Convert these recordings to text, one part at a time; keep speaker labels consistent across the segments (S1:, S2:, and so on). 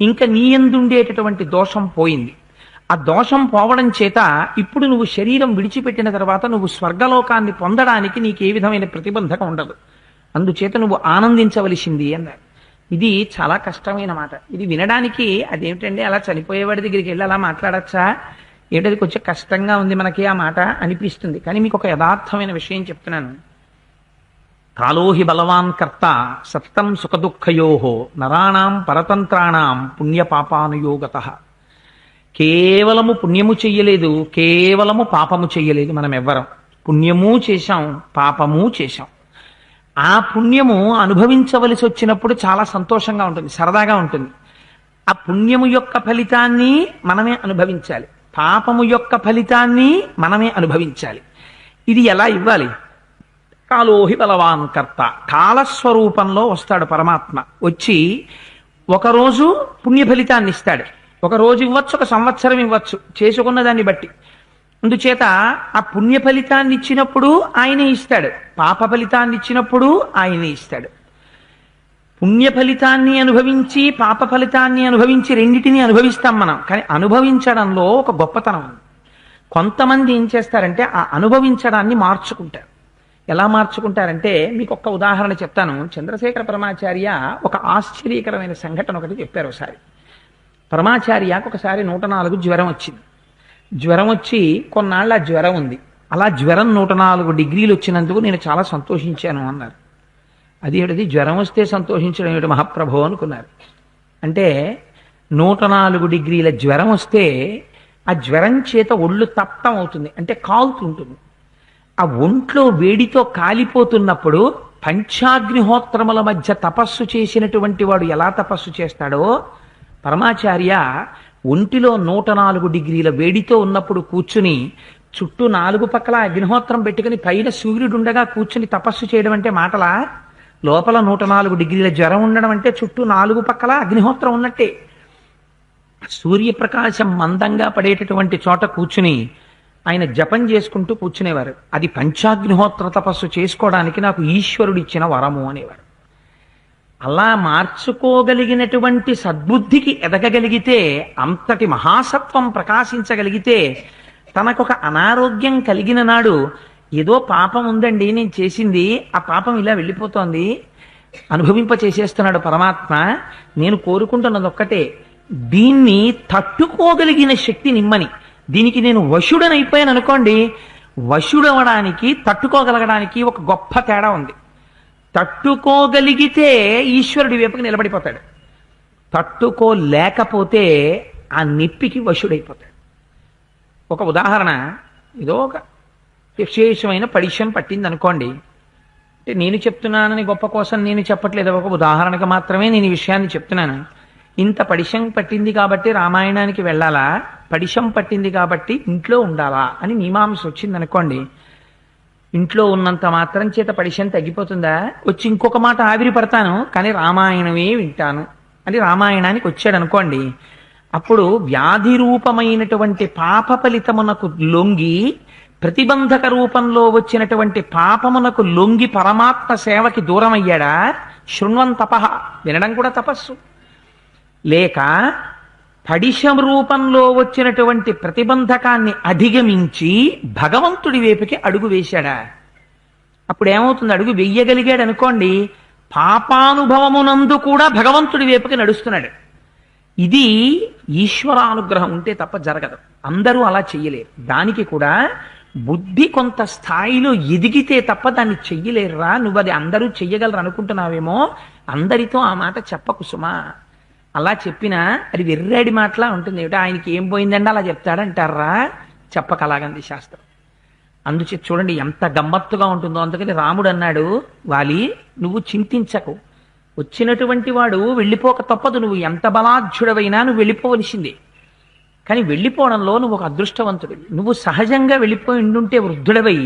S1: ఇంకా నీ యందుండేటటువంటి దోషం పోయింది. ఆ దోషం పోవడం చేత ఇప్పుడు నువ్వు శరీరం విడిచిపెట్టిన తర్వాత నువ్వు స్వర్గలోకాన్ని పొందడానికి నీకు ఏ విధమైన ప్రతిబంధకం ఉండదు. అందుచేత నువ్వు ఆనందించవలసింది అన్నారు. ఇది చాలా కష్టమైన మాట. ఇది వినడానికి అదేమిటండి అలా చనిపోయేవాడి దగ్గరికి వెళ్ళి అలా మాట్లాడచ్చా, ఏంటది కొంచెం కష్టంగా ఉంది మనకి ఆ మాట అనిపిస్తుంది. కానీ మీకు ఒక యథార్థమైన విషయం చెప్తున్నాను. కాలోహి బలవాన్ కర్త సత్తం సుఖదుఃఖయోహో నరాణాం పరతంత్రాణం పుణ్యపాపానుయోగతః. కేవలము పుణ్యము చెయ్యలేదు, కేవలము పాపము చెయ్యలేదు. మనం ఎవ్వరం పుణ్యము చేశాం, పాపము చేశాం. ఆ పుణ్యము అనుభవించవలసి వచ్చినప్పుడు చాలా సంతోషంగా ఉంటుంది, సరదాగా ఉంటుంది. ఆ పుణ్యము యొక్క ఫలితాన్ని మనమే అనుభవించాలి, పాపము యొక్క ఫలితాన్ని మనమే అనుభవించాలి. ఇది ఎలా ఇవ్వాలి? కాలోహి బలవాన్ కర్త, కాలస్వరూపంలో వస్తాడు పరమాత్మ. వచ్చి ఒకరోజు పుణ్య ఫలితాన్ని ఇస్తాడు. ఒక రోజు ఇవ్వచ్చు, ఒక సంవత్సరం ఇవ్వచ్చు, చేసుకున్న దాన్ని బట్టి. అందుచేత ఆ పుణ్య ఫలితాన్ని ఇచ్చినప్పుడు ఆయనే ఇస్తాడు, పాప ఫలితాన్ని ఇచ్చినప్పుడు ఆయనే ఇస్తాడు. పుణ్య ఫలితాన్ని అనుభవించి పాప ఫలితాన్ని అనుభవించి రెండిటిని అనుభవిస్తాం మనం. కానీ అనుభవించడంలో ఒక గొప్పతనం ఉంది. కొంతమంది ఏం చేస్తారంటే ఆ అనుభవించడాన్ని మార్చుకుంటారు. ఎలా మార్చుకుంటారంటే మీకు ఒక్క ఉదాహరణ చెప్తాను. చంద్రశేఖర పరమాచార్య ఒక ఆశ్చర్యకరమైన సంఘటన ఒకటి చెప్పారు. ఒకసారి పరమాచార్యకు ఒకసారి 104 జ్వరం వచ్చింది. జ్వరం వచ్చి కొన్నాళ్ళు ఆ జ్వరం ఉంది. అలా జ్వరం 104 డిగ్రీలు వచ్చినందుకు నేను చాలా సంతోషించాను అన్నారు. అది జ్వరం వస్తే సంతోషించడం ఏమిటి మహాప్రభు అనుకున్నారు. అంటే 104 డిగ్రీల జ్వరం వస్తే ఆ జ్వరం చేత ఒళ్ళు తప్తం అవుతుంది, అంటే కాలుతుంటుంది. ఆ ఒంట్లో వేడితో కాలిపోతున్నప్పుడు పంచాగ్నిహోత్రముల మధ్య తపస్సు చేసినటువంటి వాడు ఎలా తపస్సు చేస్తాడో పరమాచార్య ఒంటిలో 104 డిగ్రీల వేడితో ఉన్నప్పుడు కూర్చుని చుట్టూ 4 పక్కల అగ్నిహోత్రం పెట్టుకుని పైన సూర్యుడుండగా కూర్చుని తపస్సు చేయడం అంటే మాటలా? లోపల 104 డిగ్రీల జ్వరం ఉండడం అంటే చుట్టూ 4 పక్కల అగ్నిహోత్రం ఉన్నట్టే. సూర్యప్రకాశం మందంగా పడేటటువంటి చోట కూర్చుని ఆయన జపం చేసుకుంటూ కూర్చునేవారు. అది పంచాగ్నిహోత్ర తపస్సు చేసుకోవడానికి నాకు ఈశ్వరుడిచ్చిన వరము అనేవారు. అలా మార్చుకోగలిగినటువంటి సద్బుద్ధికి ఎదగగలిగితే, అంతటి మహాసత్వం ప్రకాశించగలిగితే, తనకొక అనారోగ్యం కలిగిన నాడు ఏదో పాపం ఉందండి నేను చేసింది, ఆ పాపం ఇలా వెళ్ళిపోతోంది, అనుభవింప చేసేస్తున్నాడు పరమాత్మ, నేను కోరుకుంటున్నది ఒక్కటే, దీన్ని తట్టుకోగలిగిన శక్తి నిమ్మని. దీనికి నేను వశుడనైపోయాను అనుకోండి, వశుడవడానికి తట్టుకోగలగడానికి ఒక గొప్ప తేడా ఉంది. తట్టుకోగలిగితే ఈశ్వరుడి వైపుకి నిలబడిపోతాడు, తట్టుకోలేకపోతే ఆ నిప్పికి వశుడైపోతాడు. ఒక ఉదాహరణ, ఏదో ఒక విశేషమైన పడిశం పట్టింది అనుకోండి. అంటే నేను చెప్తున్నానని గొప్ప కోసం నేను చెప్పట్లేదు, ఒక ఉదాహరణకు మాత్రమే నేను ఈ విషయాన్ని చెప్తున్నాను. ఇంత పడిశం పట్టింది కాబట్టి రామాయణానికి వెళ్ళాలా, పడిశం పట్టింది కాబట్టి ఇంట్లో ఉండాలా అని మీమాంస వచ్చింది అనుకోండి. ఇంట్లో ఉన్నంత మాత్రం చేత పడిశం తగ్గిపోతుందా? వచ్చి ఇంకొక మాట ఆవిరి పడతాను కానీ రామాయణమే వింటాను అని రామాయణానికి వచ్చాడు అనుకోండి. అప్పుడు వ్యాధి రూపమైనటువంటి పాప ఫలితమునకు లొంగి, ప్రతిబంధక రూపంలో వచ్చినటువంటి పాపమునకు లొంగి పరమాత్మ సేవకి దూరం అయ్యాడా? శృణ్వం తపః, వినడం కూడా తపస్సు. లేక పడిశం రూపంలో వచ్చినటువంటి ప్రతిబంధకాన్ని అధిగమించి భగవంతుడి వైపుకి అడుగు వేశాడా? అప్పుడు ఏమవుతుంది? అడుగు వెయ్యగలిగాడు అనుకోండి, పాపానుభవమునందు కూడా భగవంతుడి వైపుకి నడుస్తున్నాడు. ఇది ఈశ్వరానుగ్రహం ఉంటే తప్ప జరగదు. అందరూ అలా చెయ్యలేరు. దానికి కూడా బుద్ధి కొంత స్థాయిలో ఎదిగితే తప్ప దాన్ని చెయ్యలేరురా. నువ్వు అది అందరూ చెయ్యగలరు అనుకుంటున్నావేమో, అందరితో ఆ మాట చెప్పకు సుమా. అలా చెప్పినా అది వెర్రాడి మాటలా ఉంటుంది. ఏమిటో ఆయనకి ఏం పోయిందండి అలా చెప్తాడంటారా? చెప్పకలాగంది శాస్త్రం. అందుచేత చూడండి ఎంత గమ్మత్తుగా ఉంటుందో. అందుకని రాముడు అన్నాడు, వాలి నువ్వు చింతించకు, వచ్చినటువంటి వాడు వెళ్ళిపోక తప్పదు. నువ్వు ఎంత బలాఢ్యుడవైనా నువ్వు వెళ్ళిపోవలసిందే. కానీ వెళ్ళిపోవడంలో నువ్వు ఒక అదృష్టవంతుడివి. నువ్వు సహజంగా వెళ్ళిపోయి ఉండుంటే వృద్ధుడవై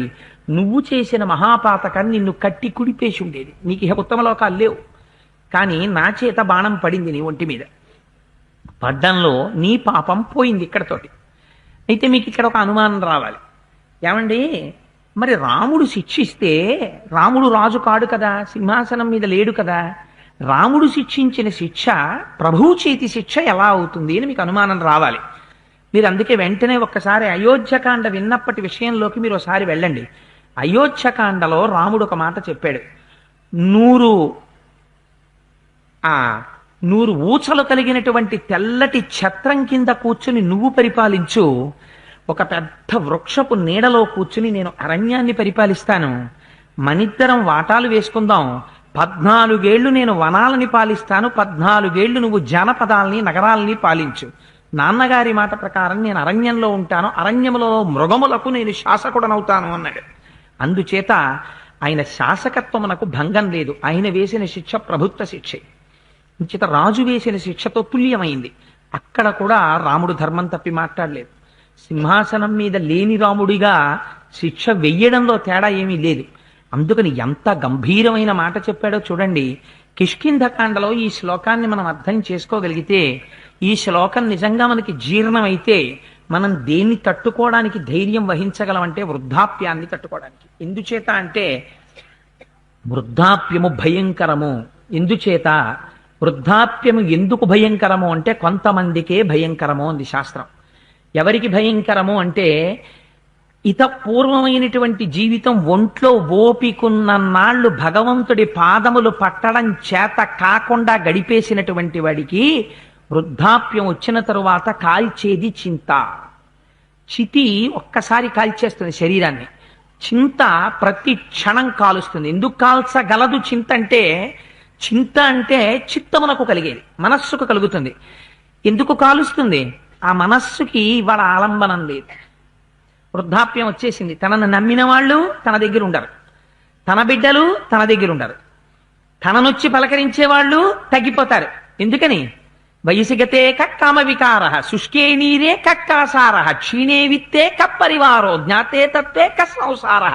S1: నువ్వు చేసిన మహాపాతకాన్ని నిన్ను కట్టి కుడిపేసి ఉండేది. నీకు ఇహ ఉత్తమ లోకాలు లేవు. కానీ నా చేత బాణం పడింది నీ ఒంటి మీద, పడ్డంలో నీ పాపం పోయింది ఇక్కడతోటి. అయితే మీకు ఇక్కడ ఒక అనుమానం రావాలి. ఏమండి మరి రాముడు శిక్షిస్తే, రాముడు రాజు కాడు కదా, సింహాసనం మీద లేడు కదా, రాముడు శిక్షించిన శిక్ష ప్రభువు చేతి శిక్ష ఎలా అవుతుంది అని మీకు అనుమానం రావాలి. మీరు అందుకే వెంటనే ఒక్కసారి అయోధ్యకాండ విన్నప్పటి విషయంలోకి మీరు ఒకసారి వెళ్ళండి. అయోధ్యకాండలో రాముడు ఒక మాట చెప్పాడు. 100 ఊచలు కలిగినటువంటి తెల్లటి ఛత్రం కింద కూర్చుని నువ్వు పరిపాలించు, ఒక పెద్ద వృక్షపు నీడలో కూర్చుని నేను అరణ్యాన్ని పరిపాలిస్తాను, మనిద్దరం వాటాలు వేసుకుందాం, 14 ఏళ్లు నేను వనాలని పాలిస్తాను, 14 ఏళ్లు నువ్వు జనపదాలని నగరాలని పాలించు, నాన్నగారి మాట ప్రకారం నేను అరణ్యంలో ఉంటాను, అరణ్యములో మృగములకు నేను శాసకుడనవుతాను అన్నాడు. అందుచేత ఆయన శాసకత్వమునకు భంగం లేదు. ఆయన వేసిన శిక్ష ప్రభుత్వ శిక్షే. చేత రాజు వేసిన శిక్షతో తుల్యమైంది. అక్కడ కూడా రాముడు ధర్మం తప్పి మాట్లాడలేదు. సింహాసనం మీద లేని రాముడిగా శిక్ష వెయ్యడంలో తేడా ఏమీ లేదు. అందుకని ఎంత గంభీరమైన మాట చెప్పాడో చూడండి. కిష్కింధకాండలో ఈ శ్లోకాన్ని మనం అర్థం చేసుకోగలిగితే, ఈ శ్లోకం నిజంగా మనకి జీర్ణమైతే మనం దేన్ని తట్టుకోవడానికి ధైర్యం వహించగలమంటే వృద్ధాప్యాన్ని తట్టుకోవడానికి. ఎందుచేత అంటే వృద్ధాప్యము భయంకరము. ఎందుచేత వృద్ధాప్యము ఎందుకు భయంకరము అంటే కొంతమందికే భయంకరము అంది శాస్త్రం. ఎవరికి భయంకరము అంటే పూర్వమైనటువంటి జీవితం ఒంట్లో ఓపికున్న నాళ్లు భగవంతుడి పాదములు పట్టడం చేత కాకుండా గడిపేసినటువంటి వాడికి వృద్ధాప్యం వచ్చిన తరువాత కాల్చేది చింత. చితి ఒక్కసారి కాల్చేస్తుంది శరీరాన్ని, చింత ప్రతి క్షణం కాలుస్తుంది. ఎందుకు కాల్చగలదు చింత అంటే, చింత అంటే చిత్తమునకు కలిగేది, మనస్సుకు కలుగుతుంది. ఎందుకు కాలుస్తుంది? ఆ మనస్సుకి ఇవాళ ఆలంబనం లేదు. వృద్ధాప్యం వచ్చేసింది. తనను నమ్మిన వాళ్ళు తన దగ్గర ఉండరు, తన బిడ్డలు తన దగ్గర ఉండరు, తననొచ్చి పలకరించే వాళ్ళు తగ్గిపోతారు. ఎందుకని? వయసిగతే కక్కామ వికార, శుష్కే నీరే కక్కాసార, క్షీణే విత్తే కప్పరివారో, జ్ఞాతే తత్వే కసంసార.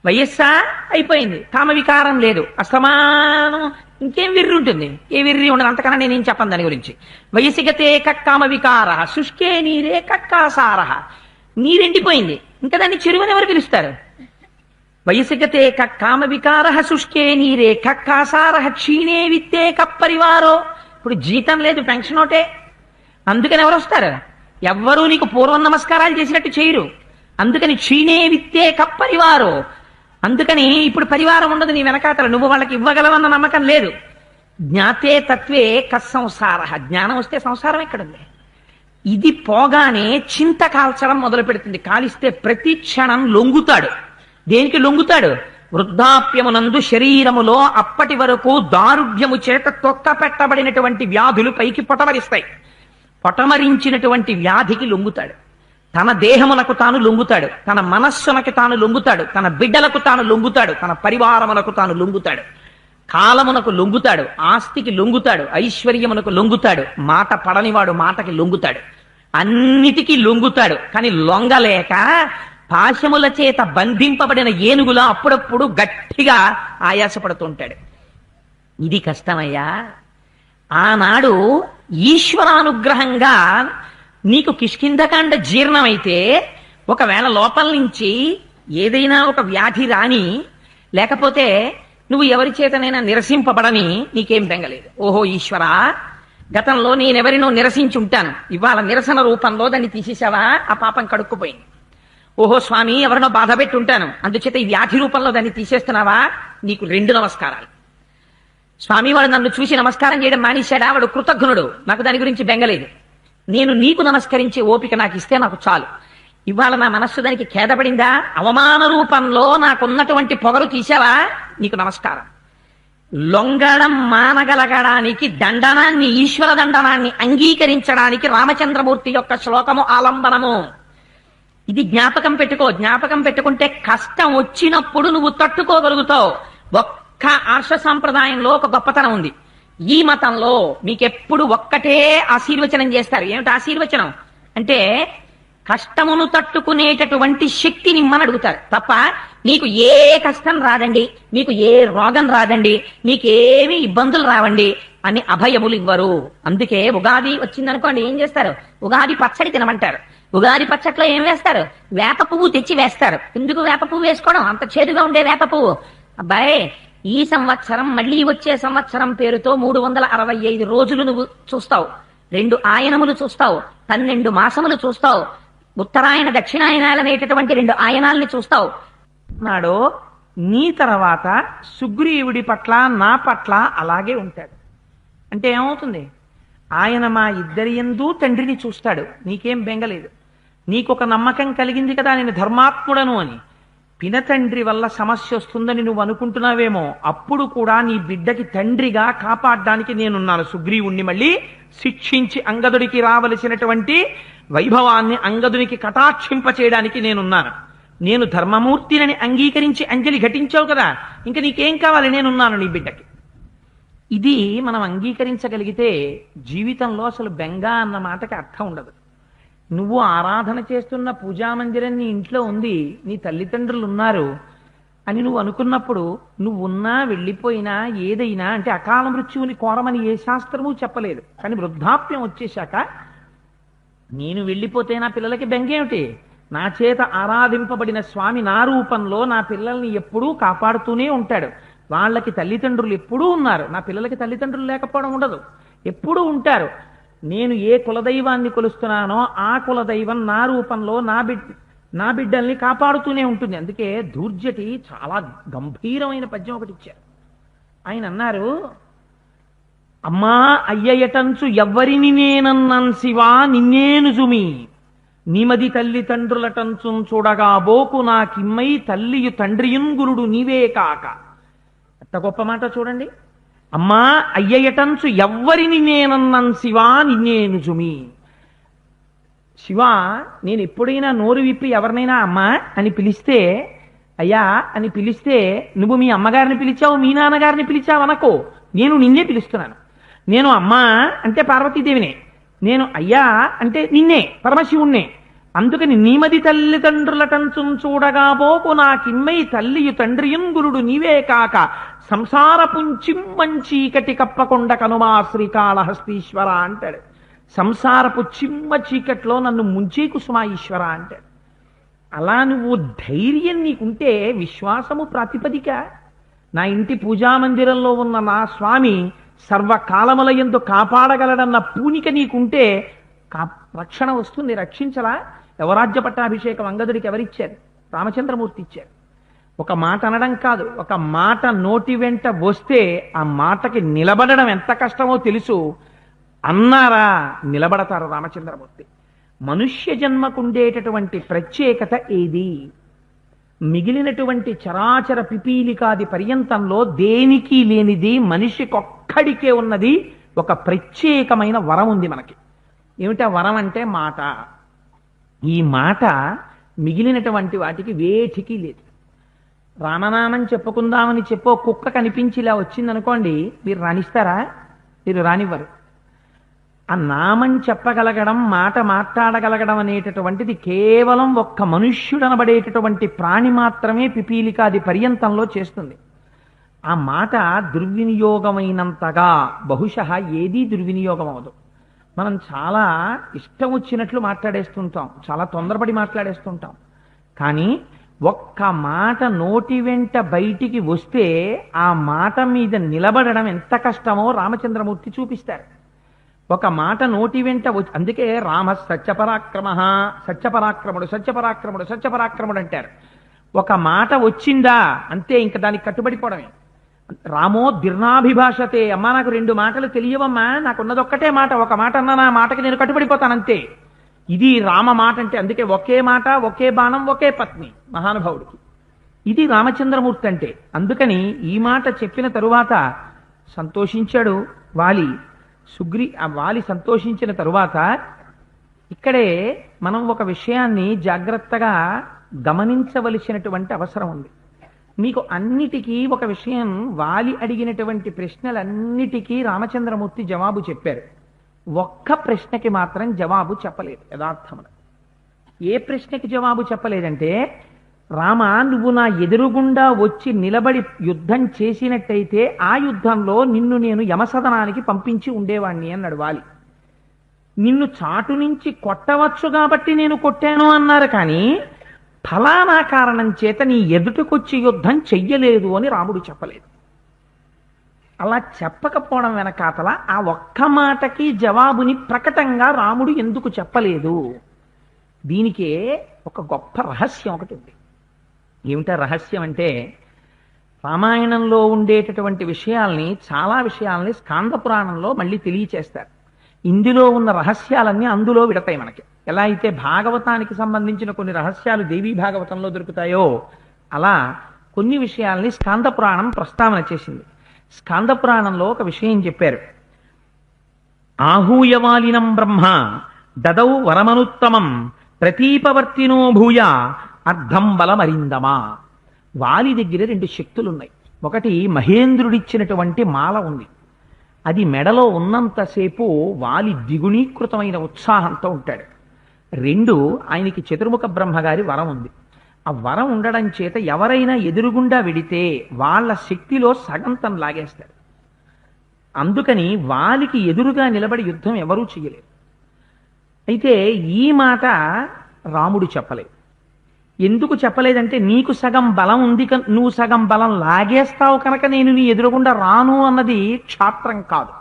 S1: వయస్సా అయిపోయింది, కామ వికారం లేదు, అస్తమానం ఇంకేం వెర్రి ఉంటుంది? ఏ వెర్రి ఉండదు. అంతకన్నా నేనేం చెప్పను దాని గురించి. వయసిగతే కక్కామ వికార, శుష్కే నీరే కక్కాసార. నీరెండిపోయింది, ఇంకా దాన్ని చెరువని ఎవరు పిలుస్తారు? వయసిగతే కక్కామ వికార, శుష్కే నీరే కక్కాసార, క్షీణే విత్తే కప్పరివారో. ఇప్పుడు జీతం లేదు, పెన్షన్ ఒకటే. అందుకని ఎవరు వస్తారు? ఎవ్వరూ నీకు పూర్వం నమస్కారాలు చేసినట్టు చేయరు. అందుకని క్షీణే విత్తే కప్పరివారో. అందుకని ఇప్పుడు పరివారం ఉండదు నీ వెనకాతల, నువ్వు వాళ్ళకి ఇవ్వగలవన్న నమ్మకం లేదు. జ్ఞాతే తత్వే కస్సంసార. జ్ఞానం వస్తే సంసారం ఎక్కడుంది? ఇది పోగానే చింత కాల్చడం మొదలు పెడుతుంది. కాలిస్తే ప్రతి క్షణం లొంగుతాడు. దేనికి లొంగుతాడు? వృద్ధాప్యమునందు శరీరములో అప్పటి వరకు దారుఢ్యము చేత తొక్క పెట్టబడినటువంటి వ్యాధులు పైకి పొటమరిస్తాయి. పొటమరించినటువంటి వ్యాధికి లొంగుతాడు. తన దేహమునకు తాను లొంగుతాడు, తన మనస్సునకు తాను లొంగుతాడు, తన బిడ్డలకు తాను లొంగుతాడు, తన పరివారమునకు తాను లొంగుతాడు, కాలమునకు లొంగుతాడు, ఆస్తికి లొంగుతాడు, ఐశ్వర్యమునకు లొంగుతాడు, మాట పడనివాడు మాటకి లొంగుతాడు, అన్నిటికీ లొంగుతాడు. కానీ లొంగలేక పాశముల చేత బంధింపబడిన ఏనుగులా అప్పుడప్పుడు గట్టిగా ఆయాసపడుతుంటాడు. ఇది కష్టమయ్యా. ఆనాడు ఈశ్వరానుగ్రహంగా నీకు కిష్కింధకాండ జీర్ణమైతే, ఒకవేళ లోపల నుంచి ఏదైనా ఒక వ్యాధి రాని, లేకపోతే నువ్వు ఎవరి చేతనైనా నిరసింపబడని నీకేం బెంగలేదు. ఓహో ఈశ్వరా, గతంలో నేనెవరినో నిరసించి ఉంటాను, ఇవాళ నిరసన రూపంలో దాన్ని తీసేసావా, ఆ పాపం కడుక్కుపోయింది. ఓహో స్వామి, ఎవరినో బాధ పెట్టి ఉంటాను, అందుచేత ఈ వ్యాధి రూపంలో దాన్ని తీసేస్తున్నావా, నీకు 2 నమస్కారాలు. స్వామి, వాడు నన్ను చూసి నమస్కారం చేయడం మానేశాడా, వాడు కృతజ్ఞుడు, నాకు దాని గురించి బెంగలేదు. నేను నీకు నమస్కరించే ఓపిక నాకు ఇస్తే నాకు చాలు. ఇవాళ నా మనస్సు దానికి ఖేదపడిందా, అవమాన రూపంలో నాకున్నటువంటి పొగరు తీసావా, నీకు నమస్కారం. లొంగడం మానగలగడానికి దండనాన్ని, ఈశ్వర దండనాన్ని అంగీకరించడానికి రామచంద్రమూర్తి యొక్క శ్లోకము ఆలంబనము. ఇది జ్ఞాపకం పెట్టుకో. జ్ఞాపకం పెట్టుకుంటే కష్టం వచ్చినప్పుడు నువ్వు తట్టుకోగలుగుతావు. ఒక్క ఆర్ష సాంప్రదాయంలో ఒక గొప్పతనం ఉంది. ఈ మతంలో మీకెప్పుడు ఒక్కటే ఆశీర్వచనం చేస్తారు. ఏమిటి ఆశీర్వచనం అంటే, కష్టమును తట్టుకునేటటువంటి శక్తిని ఇమ్మని అడుగుతారు తప్ప, నీకు ఏ కష్టం రాదండి, మీకు ఏ రోగం రాదండి, నీకేమీ ఇబ్బందులు రావండి అని అభయములు ఇవ్వరు. అందుకే ఉగాది వచ్చిందనుకోండి, ఏం చేస్తారు? ఉగాది పచ్చడి తినమంటారు. ఉగాది పచ్చట్లో ఏం వేస్తారు? వేప పువ్వు తెచ్చి వేస్తారు. ఎందుకు వేప పువ్వు వేసుకోవడం? అంత చేదుగా ఉండే వేప పువ్వు. అబ్బాయి,
S2: ఈ సంవత్సరం మళ్ళీ వచ్చే సంవత్సరం పేరుతో 365 రోజులు నువ్వు చూస్తావు, 2 ఆయనములు చూస్తావు, 12 మాసములు చూస్తావు, ఉత్తరాయణ దక్షిణాయనాలు అనేటటువంటి 2 ఆయనాల్ని చూస్తావు.
S1: నాడో నీ తర్వాత సుగ్రీవుడి పట్ల నా పట్ల అలాగే ఉంటాడు. అంటే ఏమవుతుంది? ఆయన మా ఇద్దరి యందు తండ్రిని చూస్తాడు, నీకేం బెంగలేదు. నీకొక నమ్మకం కలిగింది కదా నేను ధర్మాత్ముడను అని. పినతండ్రి వల్ల సమస్య వస్తుందని నువ్వు అనుకుంటున్నావేమో, అప్పుడు కూడా నీ బిడ్డకి తండ్రిగా కాపాడడానికి నేనున్నాను. సుగ్రీవుణ్ణి మళ్ళీ శిక్షించి అంగదుడికి రావలసినటువంటి వైభవాన్ని అంగదునికి కటాక్షింప చేయడానికి నేనున్నాను. నేను ధర్మమూర్తిని అంగీకరించి అంజలి ఘటించావు కదా, ఇంకా నీకేం కావాలి? నేనున్నాను నీ బిడ్డకి. ఇది మనం అంగీకరించగలిగితే జీవితంలో అసలు బెంగ అన్న మాటకి అర్థం ఉండదు. నువ్వు ఆరాధన చేస్తున్న పూజామందిరం నీ ఇంట్లో ఉంది, నీ తల్లిదండ్రులు ఉన్నారు అని నువ్వు అనుకున్నప్పుడు నువ్వున్నా వెళ్ళిపోయినా ఏదైనా అంటే అకాల మృత్యువుని కోరమని ఏ శాస్త్రము చెప్పలేదు. కానీ వృద్ధాప్యం వచ్చేశాక నేను వెళ్ళిపోతే నా పిల్లలకి బెంగేమిటి? నా చేత ఆరాధింపబడిన స్వామి నా రూపంలో నా పిల్లల్ని ఎప్పుడూ కాపాడుతూనే ఉంటాడు. వాళ్ళకి తల్లిదండ్రులు ఎప్పుడూ ఉన్నారు, నా పిల్లలకి తల్లిదండ్రులు లేకపోవడం ఉండదు, ఎప్పుడూ ఉంటారు. నేను ఏ కులదైవాన్ని కొలుస్తున్నానో ఆ కులదైవం నా రూపంలో నా బిడ్డల్ని కాపాడుతూనే ఉంటుంది. అందుకే దూర్జటి చాలా గంభీరమైన పద్యం ఒకటి ఇచ్చారు. ఆయన అన్నారు, అమ్మా అయ్యయటంచు ఎవ్వరిని నేనన్నాన్ శివా నిన్నేను జుమి, నిమది తల్లిదండ్రులటంచు చూడగా బోకు నాకిమ్మై తల్లియు తండ్రియున్ గురుడు నీవే కాక. ఎంత గొప్ప మాట చూడండి. అమ్మా అయ్యయటంచు ఎవ్వరిని నేనన్నాన్ శివా నిన్నేను జుమి. శివా, నేను ఎప్పుడైనా నోరు విప్పి ఎవరినైనా అమ్మా అని పిలిస్తే, అయ్యా అని పిలిస్తే నువ్వు మీ అమ్మగారిని పిలిచావు, మీ నాన్నగారిని పిలిచావు అనకో, నేను నిన్నే పిలుస్తున్నాను. నేను అమ్మా అంటే పార్వతీదేవినే, నేను అయ్యా అంటే నిన్నే పరమశివుణ్ణే. అందుకని నీమది తల్లిదండ్రులటంచుం చూడగా పోకు నాకిమ్మై తల్లియు తండ్రియున్ గురుడు నీవే కాక, సంసారపుంచిమ్మచీకటి కప్పకొండ కనుమా శ్రీకాళహస్తీశ్వర అంటాడు. సంసారపు చిమ్మ చీకట్లో నన్ను ముంచే కుసుమా ఈశ్వర అంటాడు. అలా నువ్వు ధైర్యం నీకుంటే విశ్వాసము ప్రాతిపదిక. నా ఇంటి పూజామందిరంలో ఉన్న నా స్వామి సర్వకాలముల యందు కాపాడగలడన్న పూనిక నీకుంటే రక్షణ వస్తుంది. రక్షించలా? యువరాజ్య పట్టాభిషేకం అంగదుడికి ఎవరిచ్చారు? రామచంద్రమూర్తి ఇచ్చారు. ఒక మాట అనడం కాదు, ఒక మాట నోటి వెంట వస్తే ఆ మాటకి నిలబడడం ఎంత కష్టమో తెలుసు. అన్నారా నిలబడతారు రామచంద్రమూర్తి. మనుష్య జన్మకుండేటటువంటి ప్రత్యేకత ఏది? మిగిలినటువంటి చరాచర పిపీలికాది పర్యంతంలో దేనికి లేనిది మనిషికొక్కడికే ఉన్నది ఒక ప్రత్యేకమైన వరం ఉంది మనకి. ఏమిటా వరం అంటే మాట. ఈ మాట మిగిలినటువంటి వాటికి వేటికి లేదు. రామనామం చెప్పుకుందామని చెప్పో కుక్క కనిపించి ఇలా వచ్చిందనుకోండి, మీరు రాణిస్తారా? మీరు రానివ్వరు. ఆ నామం చెప్పగలగడం, మాట మాట్లాడగలగడం అనేటటువంటిది కేవలం ఒక్క మనుష్యుడనబడేటటువంటి ప్రాణి మాత్రమే పిపీలికాది పర్యంతంలో చేస్తుంది. ఆ మాట దుర్వినియోగమైనంతగా బహుశः ఏదీ దుర్వినియోగం అవదు. మనం చాలా ఇష్టం వచ్చినట్లు మాట్లాడేస్తుంటాం, చాలా తొందరపడి మాట్లాడేస్తుంటాం. కానీ ఒక్క మాట నోటి వెంట బయటికి వస్తే ఆ మాట మీద నిలబడడం ఎంత కష్టమో రామచంద్రమూర్తి చూపిస్తారు. ఒక మాట నోటి వెంట అందుకే రామ సత్యపరాక్రమ, సత్యపరాక్రముడు సత్యపరాక్రముడు సత్యపరాక్రముడు అంటారు. ఒక మాట వచ్చిందా అంతే, ఇంకా దానికి కట్టుబడిపోవడమే. రామో దీర్ణాభిభాషతే, అమ్మా నాకు 2 మాటలు తెలియవమ్మా, నాకున్నదొక్కటే మాట, ఒక మాట అన్నా నా మాటకి నేను కట్టుబడిపోతానంతే. ఇది రామ మాట అంటే. అందుకే ఒకే మాట, ఒకే బాణం, ఒకే పత్ని మహానుభావుడికి. ఇది రామచంద్రమూర్తి అంటే. అందుకని ఈ మాట చెప్పిన తరువాత సంతోషించాడు వాలి. వాలి సంతోషించిన తరువాత ఇక్కడే మనం ఒక విషయాన్ని జాగ్రత్తగా గమనించవలసినటువంటి అవసరం ఉంది. మీకు అన్నిటికీ ఒక విషయం, వాలి అడిగినటువంటి ప్రశ్నలన్నిటికీ రామచంద్రమూర్తి జవాబు చెప్పారు. ఒక్క ప్రశ్నకి మాత్రం జవాబు చెప్పలేదు యథార్థమున. ఏ ప్రశ్నకి జవాబు చెప్పలేదంటే, రామ నువ్వు నా ఎదురుగుండా వచ్చి నిలబడి యుద్ధం చేసినట్టయితే ఆ యుద్ధంలో నిన్ను నేను యమసదనానికి పంపించి ఉండేవాణ్ణి అన్నాడు వాలి. నిన్ను చాటు నుంచి కొట్టవచ్చు కాబట్టి నేను కొట్టాను అన్నారు, కానీ ఫలానా కారణం చేత నీ ఎదుటికొచ్చి యుద్ధం చెయ్యలేదు అని రాముడు చెప్పలేదు. అలా చెప్పకపోవడం వెనకాతల ఆ ఒక్క మాటకి జవాబుని ప్రకటంగా రాముడు ఎందుకు చెప్పలేదు? దీనికే ఒక గొప్ప రహస్యం ఒకటి ఉంది. ఏమిటా రహస్యం అంటే, రామాయణంలో ఉండేటటువంటి విషయాల్ని, చాలా విషయాల్ని స్కాంద పురాణంలో మళ్ళీ తెలియచేస్తారు. ఇందులో ఉన్న రహస్యాలన్నీ అందులో విడతాయి మనకి. ఎలా అయితే భాగవతానికి సంబంధించిన కొన్ని రహస్యాలు దేవీ భాగవతంలో దొరుకుతాయో, అలా కొన్ని విషయాల్ని స్కాంద పురాణం ప్రస్తావన చేసింది. స్కాంద పురాణంలో ఒక విషయం చెప్పారు. ఆహూయవాలినం బ్రహ్మ దదౌ వరమనుత్తమం ప్రతీపవర్తినో భూయ అర్ధం బలమరిందమా. వాలి దగ్గర రెండు శక్తులున్నాయి. ఒకటి మహేంద్రుడిచ్చినటువంటి మాల ఉంది. అది మెడలో ఉన్నంతసేపు వాలి ద్విగుణీకృతమైన ఉత్సాహంతో ఉంటాడు. రెండు, ఆయనకి చతుర్ముఖ బ్రహ్మగారి వరం ఉంది. ఆ వరం ఉండడం చేత ఎవరైనా ఎదురుగుండా వెడితే వాళ్ళ శక్తిలో సగం తను లాగేస్తాడు. అందుకని వాలికి ఎదురుగా నిలబడి యుద్ధం ఎవరూ చేయలేరు. అయితే ఈ మాట రాముడు చెప్పలేదు. ఎందుకు చెప్పలేదంటే, నీకు సగం బలం ఉంది, నువ్వు సగం బలం లాగేస్తావు కనుక నేను నీ ఎదురుగుండా రాను అన్నది క్షాత్రం కాదు.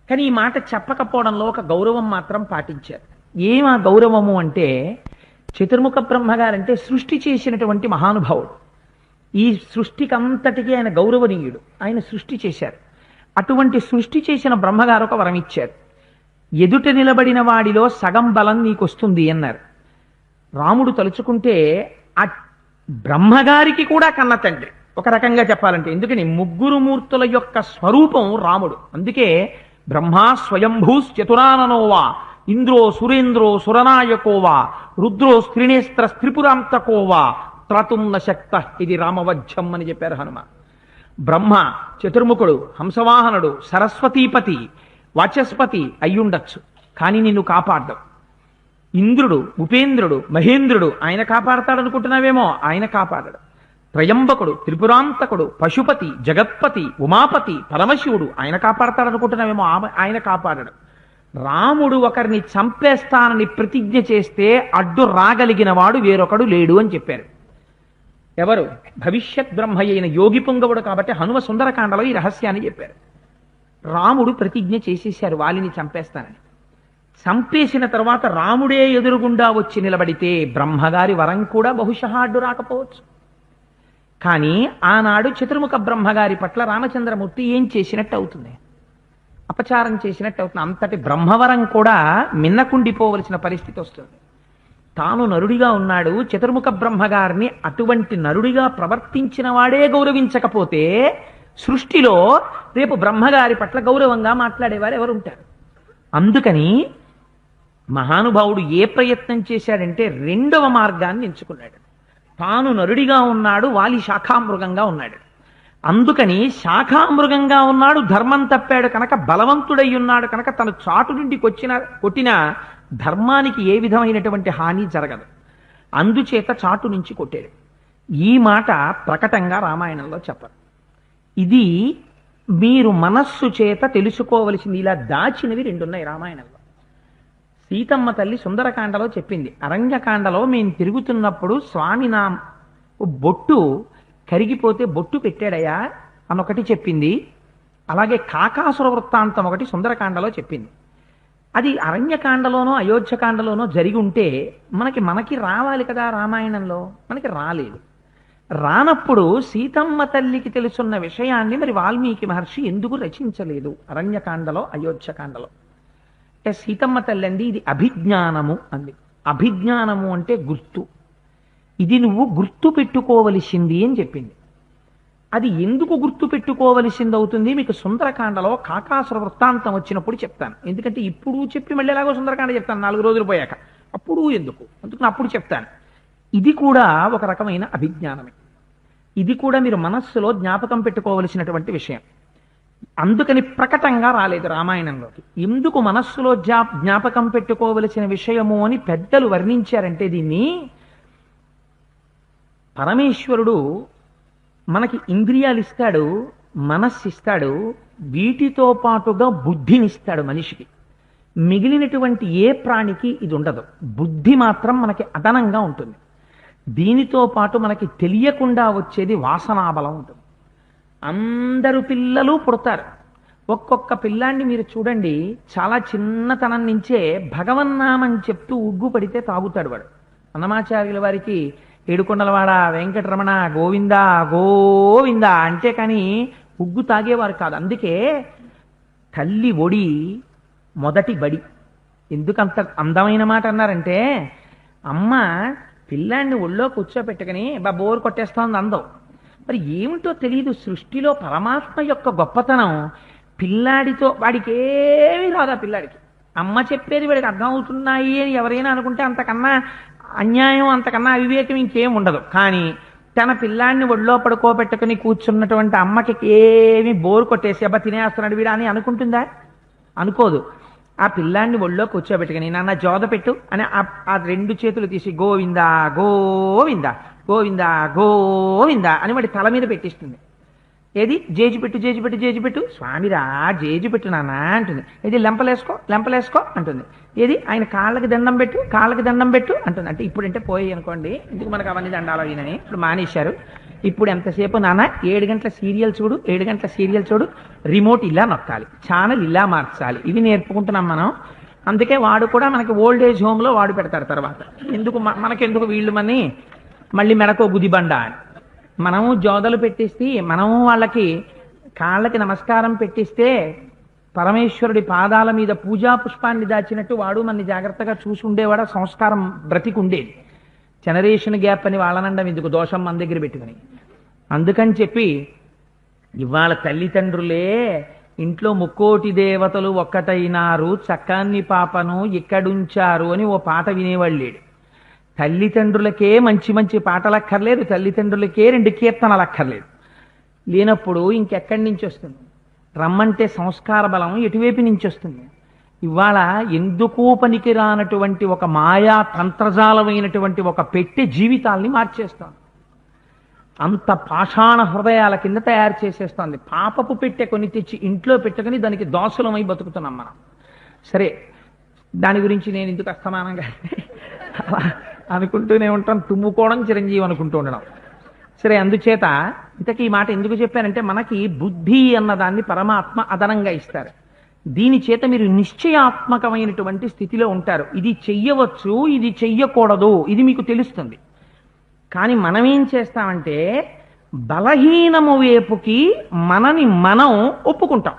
S1: కానీ ఈ మాట చెప్పకపోవడంలో ఒక గౌరవం మాత్రం పాటించారు. ఏం ఆ గౌరవము అంటే, చతుర్ముఖ బ్రహ్మగారంటే సృష్టి చేసినటువంటి మహానుభావుడు. ఈ సృష్టికంతటికీ ఆయన గౌరవనీయుడు. ఆయన సృష్టి చేశారు. అటువంటి సృష్టి చేసిన బ్రహ్మగారు ఒక వరం ఇచ్చారు. ఎదుట నిలబడిన వాడిలో సగం బలం నీకొస్తుంది అన్నారు. రాముడు తలుచుకుంటే ఆ బ్రహ్మగారికి కూడా కన్న తండ్రి ఒక రకంగా చెప్పాలంటే. ఎందుకని, ముగ్గురు మూర్తుల యొక్క స్వరూపం రాముడు. అందుకే బ్రహ్మా స్వయంభూశ్చతురాననోవా ఇంద్రో సురేంద్రో సురనాయకోవా రుద్రో స్త్రినేస్త్ర స్త్రిపురాంతకోవా త్రాతుం న శక్త ఇది రామవజ్జం అని చెప్పారు హనుమ. బ్రహ్మ చతుర్ముఖుడు, హంసవాహనుడు, సరస్వతీపతి, వాచస్పతి అయ్యుండొచ్చు, కానీ నిన్ను కాపాడ్డం. ఇంద్రుడు, ఉపేంద్రుడు, మహేంద్రుడు, ఆయన కాపాడతాడనుకుంటున్నావేమో, ఆయన కాపాడడు. త్రయంబకుడు, త్రిపురాంతకుడు, పశుపతి, జగత్పతి, ఉమాపతి, పరమశివుడు, ఆయన కాపాడతాడనుకుంటున్నావేమో, ఆయన కాపాడడు. రాముడు ఒకరిని చంపేస్తానని ప్రతిజ్ఞ చేస్తే అడ్డు రాగలిగిన వాడు వేరొకడు లేడు అని చెప్పారు. ఎవరు? భవిష్యత్ బ్రహ్మ అయిన యోగి పుంగవుడు. కాబట్టి హనుమ సుందరకాండలో ఈ రహస్యాన్ని చెప్పారు. రాముడు ప్రతిజ్ఞ చేసేశారు వాలిని చంపేస్తానని. చంపేసిన తర్వాత రాముడే ఎదురుగుండా వచ్చి నిలబడితే బ్రహ్మగారి వరం కూడా బహుశా అడ్డు రాకపోవచ్చు. కానీ ఆనాడు చతుర్ముఖ బ్రహ్మగారి పట్ల రామచంద్రమూర్తి ఏం చేసినట్టు అవుతుంది? అపచారం చేసినట్టు అవుతుంది. అంతటి బ్రహ్మవరం కూడా మిన్నకుండిపోవలసిన పరిస్థితి వస్తుంది. తాను నరుడిగా ఉన్నాడు, చతుర్ముఖ బ్రహ్మగారిని అటువంటి నరుడిగా ప్రవర్తించిన వాడే గౌరవించకపోతే సృష్టిలో రేపు బ్రహ్మగారి పట్ల గౌరవంగా మాట్లాడేవారు ఎవరుంటారు? అందుకని మహానుభావుడు ఏ ప్రయత్నం చేశాడంటే రెండవ మార్గాన్ని ఎంచుకున్నాడు. తాను నరుడిగా ఉన్నాడు, వాలి శాఖామృగంగా ఉన్నాడు. అందుకని శాఖామృగంగా ఉన్నాడు, ధర్మం తప్పాడు కనుక బలవంతుడై ఉన్నాడు కనుక తను చాటు నుండి కొట్టిన ధర్మానికి ఏ విధమైనటువంటి హాని జరగదు. అందుచేత చాటు నుంచి కొట్టాడు. ఈ మాట ప్రకటంగా రామాయణంలో చెప్పరు. ఇది మీరు మనస్సు చేత తెలుసుకోవలసింది. ఇలా దాచినవి రెండున్నాయి రామాయణంలో. సీతమ్మ తల్లి సుందరకాండలో చెప్పింది. అరణ్యకాండలో మేము తిరుగుతున్నప్పుడు స్వామి నా బొట్టు కరిగిపోతే బొట్టు పెట్టాడయ్యా అనొకటి చెప్పింది. అలాగే కాకాసుర వృత్తాంతం ఒకటి సుందరకాండలో చెప్పింది. అది అరణ్యకాండలోనో అయోధ్యకాండలోనో జరిగి ఉంటే మనకి రావాలి కదా, రామాయణంలో మనకి రాలేదు. రానప్పుడు సీతమ్మ తల్లికి తెలుసున్న విషయాన్ని మరి వాల్మీకి మహర్షి ఎందుకు రచించలేదు అరణ్యకాండలో అయోధ్యకాండలో? అంటే సీతమ్మ తల్లి అంది ఇది అభిజ్ఞానము అంది. అభిజ్ఞానము అంటే గుర్తు. ఇది నువ్వు గుర్తు పెట్టుకోవలసింది అని చెప్పింది. అది ఎందుకు గుర్తు పెట్టుకోవలసింది అవుతుంది మీకు సుందరకాండలో కాకాసుర వృత్తాంతం వచ్చినప్పుడు చెప్తాను. ఎందుకంటే ఇప్పుడు చెప్పి మళ్ళీ ఎలాగో సుందరకాండ చెప్తాను 4 రోజులు పోయాక. అప్పుడు అందుకని అప్పుడు చెప్తాను. ఇది కూడా ఒక రకమైన అభిజ్ఞానమే. ఇది కూడా మీరు మనస్సులో జ్ఞాపకం పెట్టుకోవలసినటువంటి విషయం. అందుకని ప్రకటంగా రాలేదు రామాయణంలోకి. ఎందుకు మనస్సులో జ్ఞాపకం పెట్టుకోవలసిన విషయము అని పెద్దలు వర్ణించారంటే, దీన్ని పరమేశ్వరుడు మనకి ఇంద్రియాలు ఇస్తాడు, మనస్సు ఇస్తాడు, వీటితో పాటుగా బుద్ధినిస్తాడు మనిషికి. మిగిలినటువంటి ఏ ప్రాణికి ఇది ఉండదు. బుద్ధి మాత్రం మనకి అదనంగా ఉంటుంది. దీనితో పాటు మనకి తెలియకుండా వచ్చేది వాసనాబలం ఉంటుంది. అందరు పిల్లలు పుడతారు. ఒక్కొక్క పిల్లాన్ని మీరు చూడండి, చాలా చిన్నతనం నుంచే భగవన్నామం చెప్తూ ఉగ్గు పడితే తాగుతాడు వాడు. అన్నమాచార్యుల వారికి ఏడుకొండలవాడ వెంకటరమణ గోవిందా గోవిందా అంటే కానీ ఉగ్గు తాగేవారు కాదు. అందుకే తల్లి ఒడి మొదటి బడి. ఎందుకంత అందమైన మాట అన్నారంటే, అమ్మ పిల్లాన్ని ఒళ్ళో కూర్చోపెట్టుకుని బోరు కొట్టేస్తోంది అందం. మరి ఏమిటో తెలియదు, సృష్టిలో పరమాత్మ యొక్క గొప్పతనం పిల్లాడితో వాడికి ఏమీ రాదు. ఆ పిల్లాడికి అమ్మ చెప్పేది వాడికి అర్థం అవుతున్నాయి అని ఎవరైనా అనుకుంటే అంతకన్నా అన్యాయం, అంతకన్నా అవివేకం ఇంకేం ఉండదు. కానీ తన పిల్లాడిని ఒళ్ళో పడుకోబెట్టుకుని కూర్చున్నటువంటి అమ్మకి ఏమి బోరు కొట్టేసి అబ్బా తినేస్తున్నాడు వీడా అని అనుకుంటుందా? అనుకోదు. ఆ పిల్లాన్ని ఒళ్ళో కూర్చోబెట్టుకుని నాన్న జోద పెట్టు అని ఆ రెండు చేతులు తీసి గోవిందా గోవిందా గోవిందా గోవిందా అని వాడి తల మీద పెట్టిస్తుంది. ఏది జేజి పెట్టు జేజి పెట్టు జేజి పెట్టు, స్వామిరా జేజి పెట్టు నాన్న అంటుంది. ఏది లెంపలేసుకో లెంపలేసుకో అంటుంది. ఏది ఆయన కాళ్ళకి దండం పెట్టు కాళ్ళకి దండం పెట్టు అంటుంది. అంటే ఇప్పుడంటే పోయి అనుకోండి, ఎందుకు మనకు అవన్నీ దండాలు అయినని ఇప్పుడు మానేశారు. ఇప్పుడు ఎంతసేపు నాన్న 7 గంటల సీరియల్ చూడు 7 గంటల సీరియల్ చూడు, రిమోట్ ఇలా నొక్కాలి, ఛానల్ ఇలా మార్చాలి, ఇవి నేర్పుకుంటున్నాం మనం. అందుకే వాడు కూడా మనకి ఓల్డ్ ఏజ్ హోమ్లో వాడు పెడతారు తర్వాత. ఎందుకు మనకెందుకు వీళ్ళు మళ్ళీ మెడకో గుదిబండ అని మనము జోదలు పెట్టిస్తే, మనము వాళ్ళకి కాళ్ళకి నమస్కారం పెట్టిస్తే పరమేశ్వరుడి పాదాల మీద పూజా పుష్పాన్ని దాచినట్టు వాడు మనని జాగ్రత్తగా చూసి ఉండేవాడు. సంస్కారం బ్రతికుండేది. జనరేషన్ గ్యాప్ అని వాళ్ళనండం ఎందుకు, దోషం మన దగ్గర పెట్టుకుని. అందుకని చెప్పి ఇవాళ తల్లిదండ్రులే ఇంట్లో ముక్కోటి దేవతలు ఒక్కటైనారు, చక్కాన్ని పాపను ఇక్కడుంచారు అని ఓ పాట వినేవాళ్ళు లేడు. తల్లిదండ్రులకే మంచి మంచి పాటలు అక్కర్లేదు, తల్లిదండ్రులకే 2 కీర్తనలు అక్కర్లేదు. లేనప్పుడు ఇంకెక్కడి నుంచి వస్తుంది? రమ్మంటే సంస్కార బలం ఎటువైపు నుంచి వస్తుంది? ఇవాళ ఎందుకు పనికిరానటువంటి ఒక మాయా తంత్రజాలమైనటువంటి ఒక పెట్టె జీవితాల్ని మార్చేస్తాం. అంత పాషాణ హృదయాల కింద తయారు చేసేస్తోంది. పాపపు పెట్టె కొని తెచ్చి ఇంట్లో పెట్టుకుని దానికి దోషలమై బతుకుతున్నాం మనం. సరే, దాని గురించి నేను ఎందుకు అస్తమానంగా అనుకుంటూనే ఉంటాం. తుమ్ముకోవడం చిరంజీవి అనుకుంటూ ఉండడం. సరే, అందుచేత ఇంతకీ ఈ మాట ఎందుకు చెప్పానంటే, మనకి బుద్ధి అన్నదాన్ని పరమాత్మ అదనంగా ఇస్తారు. దీని చేత మీరు నిశ్చయాత్మకమైనటువంటి స్థితిలో ఉంటారు. ఇది చెయ్యవచ్చు, ఇది చెయ్యకూడదు, ఇది మీకు తెలుస్తుంది. కానీ మనం ఏం చేస్తామంటే బలహీనము వైపుకి మనని మనం ఒప్పుకుంటాం.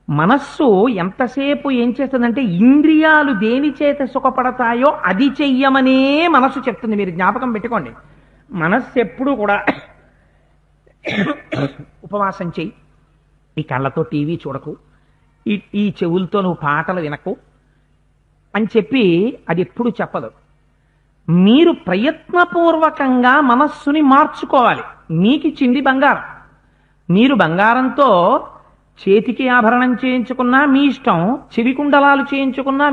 S1: మనస్సు ఎంతసేపు ఏం చేస్తుందంటే, ఇంద్రియాలు దేని చేత సుఖపడతాయో అది చెయ్యమనే మనస్సు చెప్తుంది. మీరు జ్ఞాపకం పెట్టుకోండి. మనస్సు ఎప్పుడు కూడా ఉపవాసం చెయ్యి, ఈ కళ్ళతో టీవీ చూడకు, ఈ చెవులతో నువ్వు పాటలు వినకు అని చెప్పి అది ఎప్పుడు చెప్పదు. మీరు ప్రయత్నపూర్వకంగా మనస్సుని మార్చుకోవాలి. మీకు చింది బంగారం, మీరు బంగారంతో చేతికి ఆభరణం చేయించుకున్నా మీ ఇష్టం, చెవి కుండలాలు చేయించుకున్నా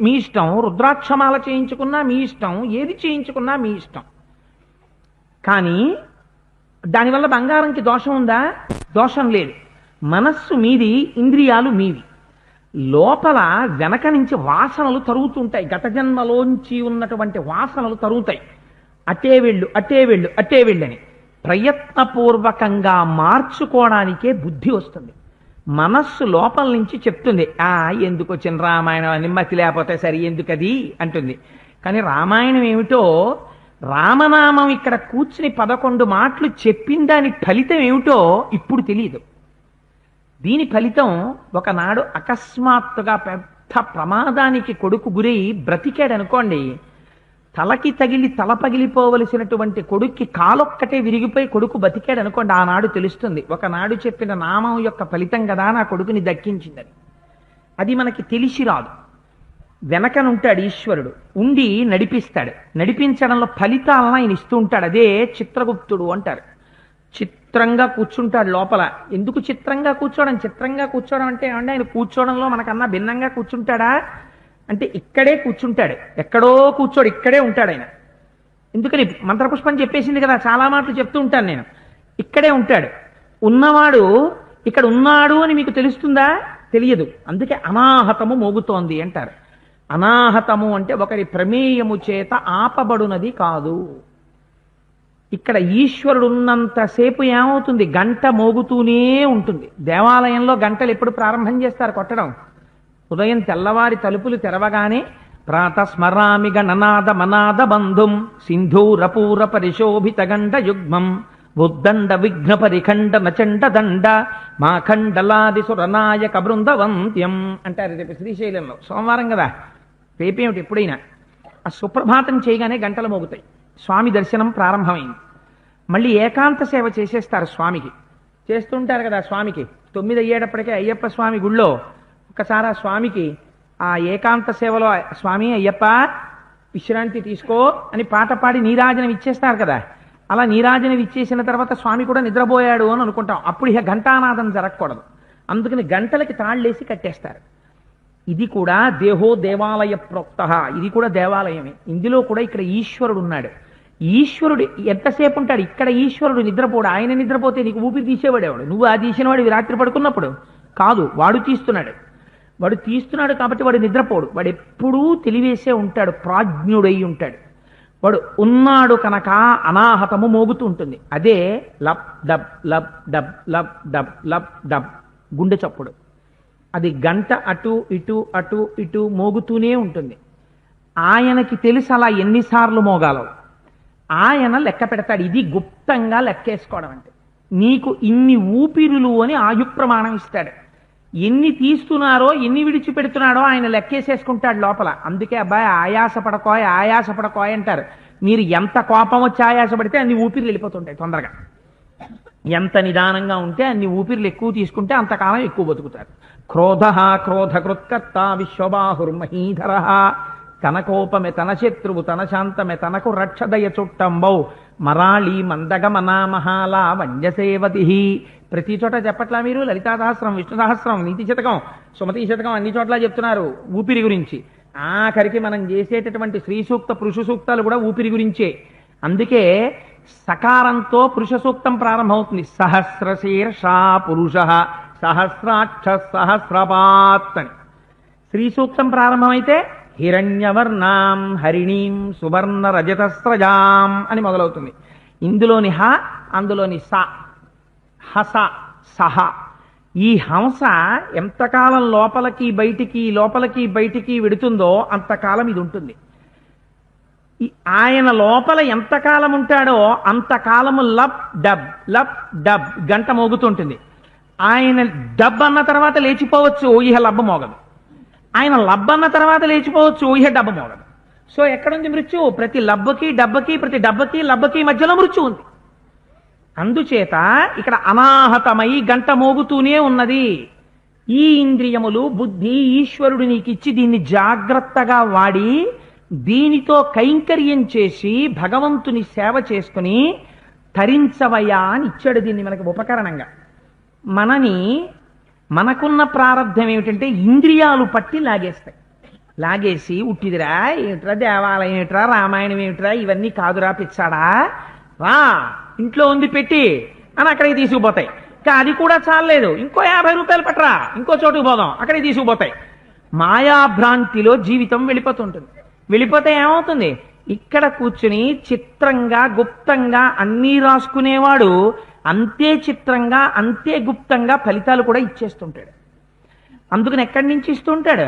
S1: మీ ఇష్టం, రుద్రాక్షమాల చేయించుకున్నా మీ ఇష్టం, ఏది చేయించుకున్నా మీ ఇష్టం. కానీ దానివల్ల బంగారంకి దోషం ఉందా? దోషం లేదు. మనస్సు మీది, ఇంద్రియాలు మీవి. లోపల వెనక నుంచి వాసనలు తరుగుతుంటాయి. గత జన్మలోంచి ఉన్నటువంటి వాసనలు తరుగుతాయి. అటే వెళ్ళు అటే వెళ్ళు అటే వెళ్ళని ప్రయత్నపూర్వకంగా మార్చుకోవడానికే బుద్ధి వస్తుంది. మనస్సు లోపల నుంచి చెప్తుంది, ఎందుకు వచ్చిన రామాయణం అని, మతి లేకపోతే సరి ఎందుకది అంటుంది. కానీ రామాయణం ఏమిటో, రామనామం ఇక్కడ కూర్చుని 11 మాటలు చెప్పిన దాని ఫలితం ఏమిటో ఇప్పుడు తెలియదు. దీని ఫలితం ఒకనాడు అకస్మాత్తుగా పెద్ద ప్రమాదానికి కొడుకు గురై బ్రతికాడు అనుకోండి. తలకి తగిలి తల పగిలిపోవలసినటువంటి కొడుక్కి కాలొక్కటే విరిగిపోయి కొడుకు బతికాడు అనుకోండి. ఆనాడు తెలుస్తుంది, ఒకనాడు చెప్పిన నామం యొక్క ఫలితం కదా నా కొడుకుని దక్కించిందని. అది మనకి తెలిసి రాదు. వెనకనుంటాడు ఈశ్వరుడు, ఉండి నడిపిస్తాడు. నడిపించడంలో ఫలితాలను ఆయన ఇస్తూ ఉంటాడు. అదే చిత్రగుప్తుడు అంటారు. చిత్రంగా కూర్చుంటాడు లోపల. ఎందుకు చిత్రంగా కూర్చోవడం? చిత్రంగా కూర్చోవడం అంటే ఏమంటే ఆయన కూర్చోవడంలో మనకన్నా భిన్నంగా కూర్చుంటాడా అంటే ఇక్కడే కూర్చుంటాడు, ఎక్కడో కూర్చోడు, ఇక్కడే ఉంటాడు ఆయన. ఎందుకని? మంత్రపుష్పం చెప్పేసింది కదా, చాలా మాటలు చెప్తూ ఉంటాను నేను. ఇక్కడే ఉంటాడు. ఉన్నవాడు ఇక్కడ ఉన్నాడు అని మీకు తెలుస్తుందా? తెలియదు. అందుకే అనాహతము మోగుతోంది అంటారు. అనాహతము అంటే ఒకరి ప్రమేయము చేత ఆపబడునది కాదు. ఇక్కడ ఈశ్వరుడు ఉన్నంతసేపు ఏమవుతుంది? గంట మోగుతూనే ఉంటుంది. దేవాలయంలో గంటలు ఎప్పుడు ప్రారంభం చేస్తారు కొట్టడం? ఉదయం తెల్లవారి తలుపులు తెరవగానే ప్రాతస్మరామి గణనాద మనాద బంధుం సింధూరపూర పరిశోభిత గండ యుగ్మం ఉద్దండ విఘ్న పరిఖండ నచండ దండ మాఖండలాది సురనాయక బృందవంత్యం అంటారు రేపు శ్రీశైలంలో. సోమవారం కదా, రేపేమిటి ఎప్పుడైనా. ఆ సుప్రభాతం చేయగానే గంటలు మోగుతాయి. స్వామి దర్శనం ప్రారంభమైంది. మళ్ళీ ఏకాంత సేవ చేసేస్తారు స్వామికి. చేస్తుంటారు కదా స్వామికి. 9 అయ్యేటప్పటికే అయ్యప్ప స్వామి గుళ్ళో ఒకసారి ఆ స్వామికి ఆ ఏకాంత సేవలో స్వామి అయ్యప్ప విశ్రాంతి తీసుకో అని పాట పాడి నీరాజనం ఇచ్చేస్తారు కదా. అలా నీరాజనం ఇచ్చేసిన తర్వాత స్వామి కూడా నిద్రపోయాడు అని అనుకుంటాం. అప్పుడు ఇక ఘంటానాదం జరగకూడదు. అందుకని గంటలకి తాళ్ళేసి కట్టేస్తారు. ఇది కూడా దేహో దేవాలయ ప్రోక్త, ఇది కూడా దేవాలయమే. ఇందులో కూడా ఇక్కడ ఈశ్వరుడు ఉన్నాడు. ఈశ్వరుడు ఎంతసేపు ఉంటాడు? ఇక్కడ ఈశ్వరుడు నిద్రపోడు. ఆయన నిద్రపోతే నీకు ఊపిరి తీసేవాడేవాడు. నువ్వు ఆ తీసినవాడు రాత్రి పడుకున్నప్పుడు కాదు, వాడు తీస్తున్నాడు. వాడు తీస్తున్నాడు కాబట్టి వాడు నిద్రపోడు. వాడు ఎప్పుడూ తెలివేసే ఉంటాడు, ప్రాజ్ఞుడై ఉంటాడు. వాడు ఉన్నాడు కనుక అనాహతము మోగుతూ ఉంటుంది. అదే lub dub lub dub lub dub lub dub గుండె చప్పుడు. అది గంట అటు ఇటు అటు ఇటు మోగుతూనే ఉంటుంది. ఆయనకి తెలుసు అలా ఎన్నిసార్లు మోగాలో. ఆయన లెక్క పెడతాడు. ఇది గుప్తంగా లెక్కేసుకోవడం అంటే. నీకు ఇన్ని ఊపిరులు అని ఆయు ప్రమాణం ఇస్తాడు. ఎన్ని తీస్తున్నారో ఎన్ని విడిచిపెడుతున్నాడో ఆయన లెక్కేసేసుకుంటాడు లోపల. అందుకే అబ్బాయి ఆయాస పడకోయ అంటారు. మీరు ఎంత కోపం వచ్చి ఆయాసపడితే అన్ని ఊపిర్లు వెళ్ళిపోతుంటాయి తొందరగా. ఎంత నిదానంగా ఉంటే అన్ని ఊపిర్లు ఎక్కువ తీసుకుంటే అంతకాలం ఎక్కువ బతుకుతారు. క్రోధ క్రోధకృత్కర్త విశ్వబాహుర్మహీధర తనకోపమే తన శత్రువు తన శాంతమే తనకు రక్షదయ చుట్టంబౌ మరాళి మందగమనా మహాలా వంజసేవతి. ప్రతి చోట చెప్పట్లా మీరు? లలితా సహస్రం, విష్ణు సహస్రం, నీతి శతకం, సుమతి శతకం అన్ని చోట్ల చెప్తున్నారు ఊపిరి గురించి. ఆఖరికి మనం చేసేటటువంటి స్త్రీ సూక్త పురుష సూక్తాలు కూడా ఊపిరి గురించే. అందుకే సకారంతో పురుష సూక్తం ప్రారంభమవుతుంది. సహస్రశీర్షా పురుష సహస్రాక్ష సహస్రపాత్ అని. స్త్రీ సూక్తం ప్రారంభమైతే హిరణ్యవర్ణాం హరిణీం సువర్ణ రజతస్రజాం అని మొదలవుతుంది. ఇందులోని హ, అందులోని స, హస సహ. ఈ హంస ఎంతకాలం లోపలికి బయటికి వెడుతుందో అంతకాలం ఇది ఉంటుంది. ఆయన లోపల ఎంతకాలం ఉంటాడో అంతకాలము లబ్ డబ్ గంట మోగుతుంటుంది. ఆయన డబ్ అన్న తర్వాత లేచిపోవచ్చు, ఇహ లబ్బ మోగదు. ఆయన లబ్బ అన్న తర్వాత లేచిపోవచ్చు, ఇహ డబ్బ మోగదు. సో ఎక్కడుంది మృత్యు? ప్రతి లబ్బకి డబ్బకి, ప్రతి డబ్బకి లబ్బకి మధ్యలో మృత్యు ఉంది. అందుచేత ఇక్కడ అనాహతమై గంట మోగుతూనే ఉన్నది. ఈ ఇంద్రియములు బుద్ధి ఈశ్వరుడు నీకు ఇచ్చి దీన్ని జాగ్రత్తగా వాడి దీనితో కైంకర్యం చేసి భగవంతుని సేవ చేసుకుని తరించవయ్యా అని ఇచ్చాడు దీన్ని మనకి ఉపకరణంగా. మనకున్న ప్రారంధం ఏమిటంటే ఇంద్రియాలు పట్టి లాగేస్తాయి. లాగేసి ఉట్టిదిరా ఏమిట్రా దేవాలయం ఏమిట్రా రామాయణం ఏమిట్రా ఇవన్నీ కాదురా పిచ్చాడా రా ఇంట్లో ఉంది పెట్టి అని అక్కడికి తీసుకుపోతాయి. ఇంకా అది కూడా చాలలేదు, ఇంకో 50 రూపాయలు పట్టరా ఇంకో చోటుకు పోదాం, అక్కడికి తీసుకుపోతాయి. మాయాభ్రాంతిలో జీవితం వెళ్ళిపోతుంటుంది. వెళ్ళిపోతే ఏమవుతుంది? ఇక్కడ కూర్చుని చిత్రంగా గుప్తంగా అన్నీ రాసుకునేవాడు అంతే చిత్రంగా అంతే గుప్తంగా ఫలితాలు కూడా ఇచ్చేస్తుంటాడు. అందుకని ఎక్కడి నుంచి ఇస్తూ ఉంటాడు?